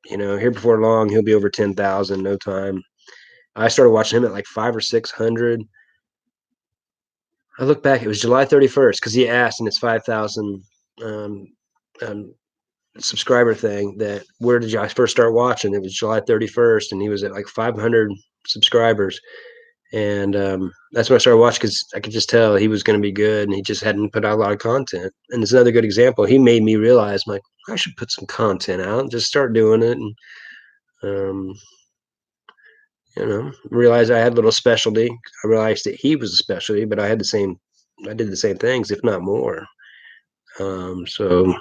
here before long. He'll be over 10,000 no time. I started watching him at like 500 or 600. I look back; it was July 31st because he asked in his 5,000 um, um, subscriber thing that where did I first start watching? It was July 31st, and he was at like 500 subscribers. And that's when I started watching because I could just tell he was going to be good, and he just hadn't put out a lot of content. And it's another good example. He made me realize, like, I should put some content out and just start doing it. And um, realized I had a little specialty. I realized that he was a specialty, but I did the same things, if not more. So,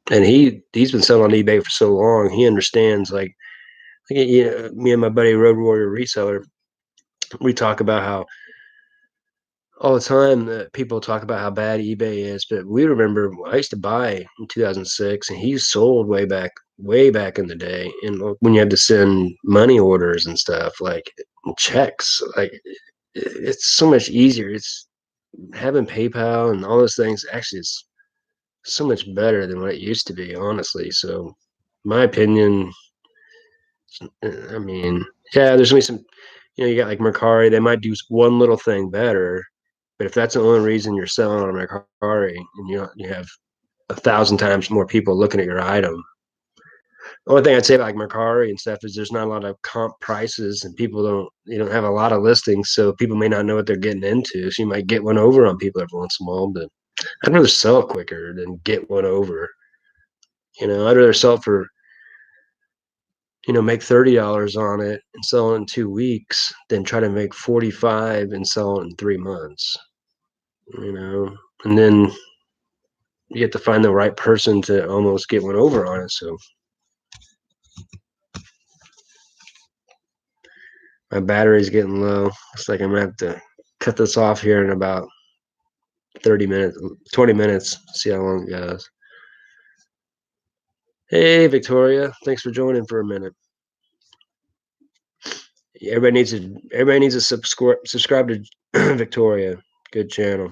and he's been selling on eBay for so long. He understands, like, me and my buddy Road Warrior Reseller, we talk about how all the time that people talk about how bad eBay is, but we remember I used to buy in 2006, and he sold way back in the day. And when you had to send money orders and stuff, like checks, like it's so much easier. It's having PayPal and all those things. Actually, it's so much better than what it used to be, honestly. So, my opinion, I mean, yeah, there's gonna be some. You got like Mercari, they might do one little thing better, but if that's the only reason you're selling on Mercari and you have 1,000 times more people looking at your item. The only thing I'd say about like Mercari and stuff is there's not a lot of comp prices and people don't have a lot of listings, so people may not know what they're getting into. So you might get one over on people every once in a while, but I'd rather sell it quicker than get one over. I'd rather sell it for, make $30 on it and sell it in 2 weeks than try to make 45 and sell it in 3 months. And then you have to find the right person to almost get one over on it. So my battery's getting low. It's like I'm gonna have to cut this off here in about 30 minutes, 20 minutes, see how long it goes. Hey, Victoria, thanks for joining for a minute. Everybody needs to subscribe to Victoria. Good channel.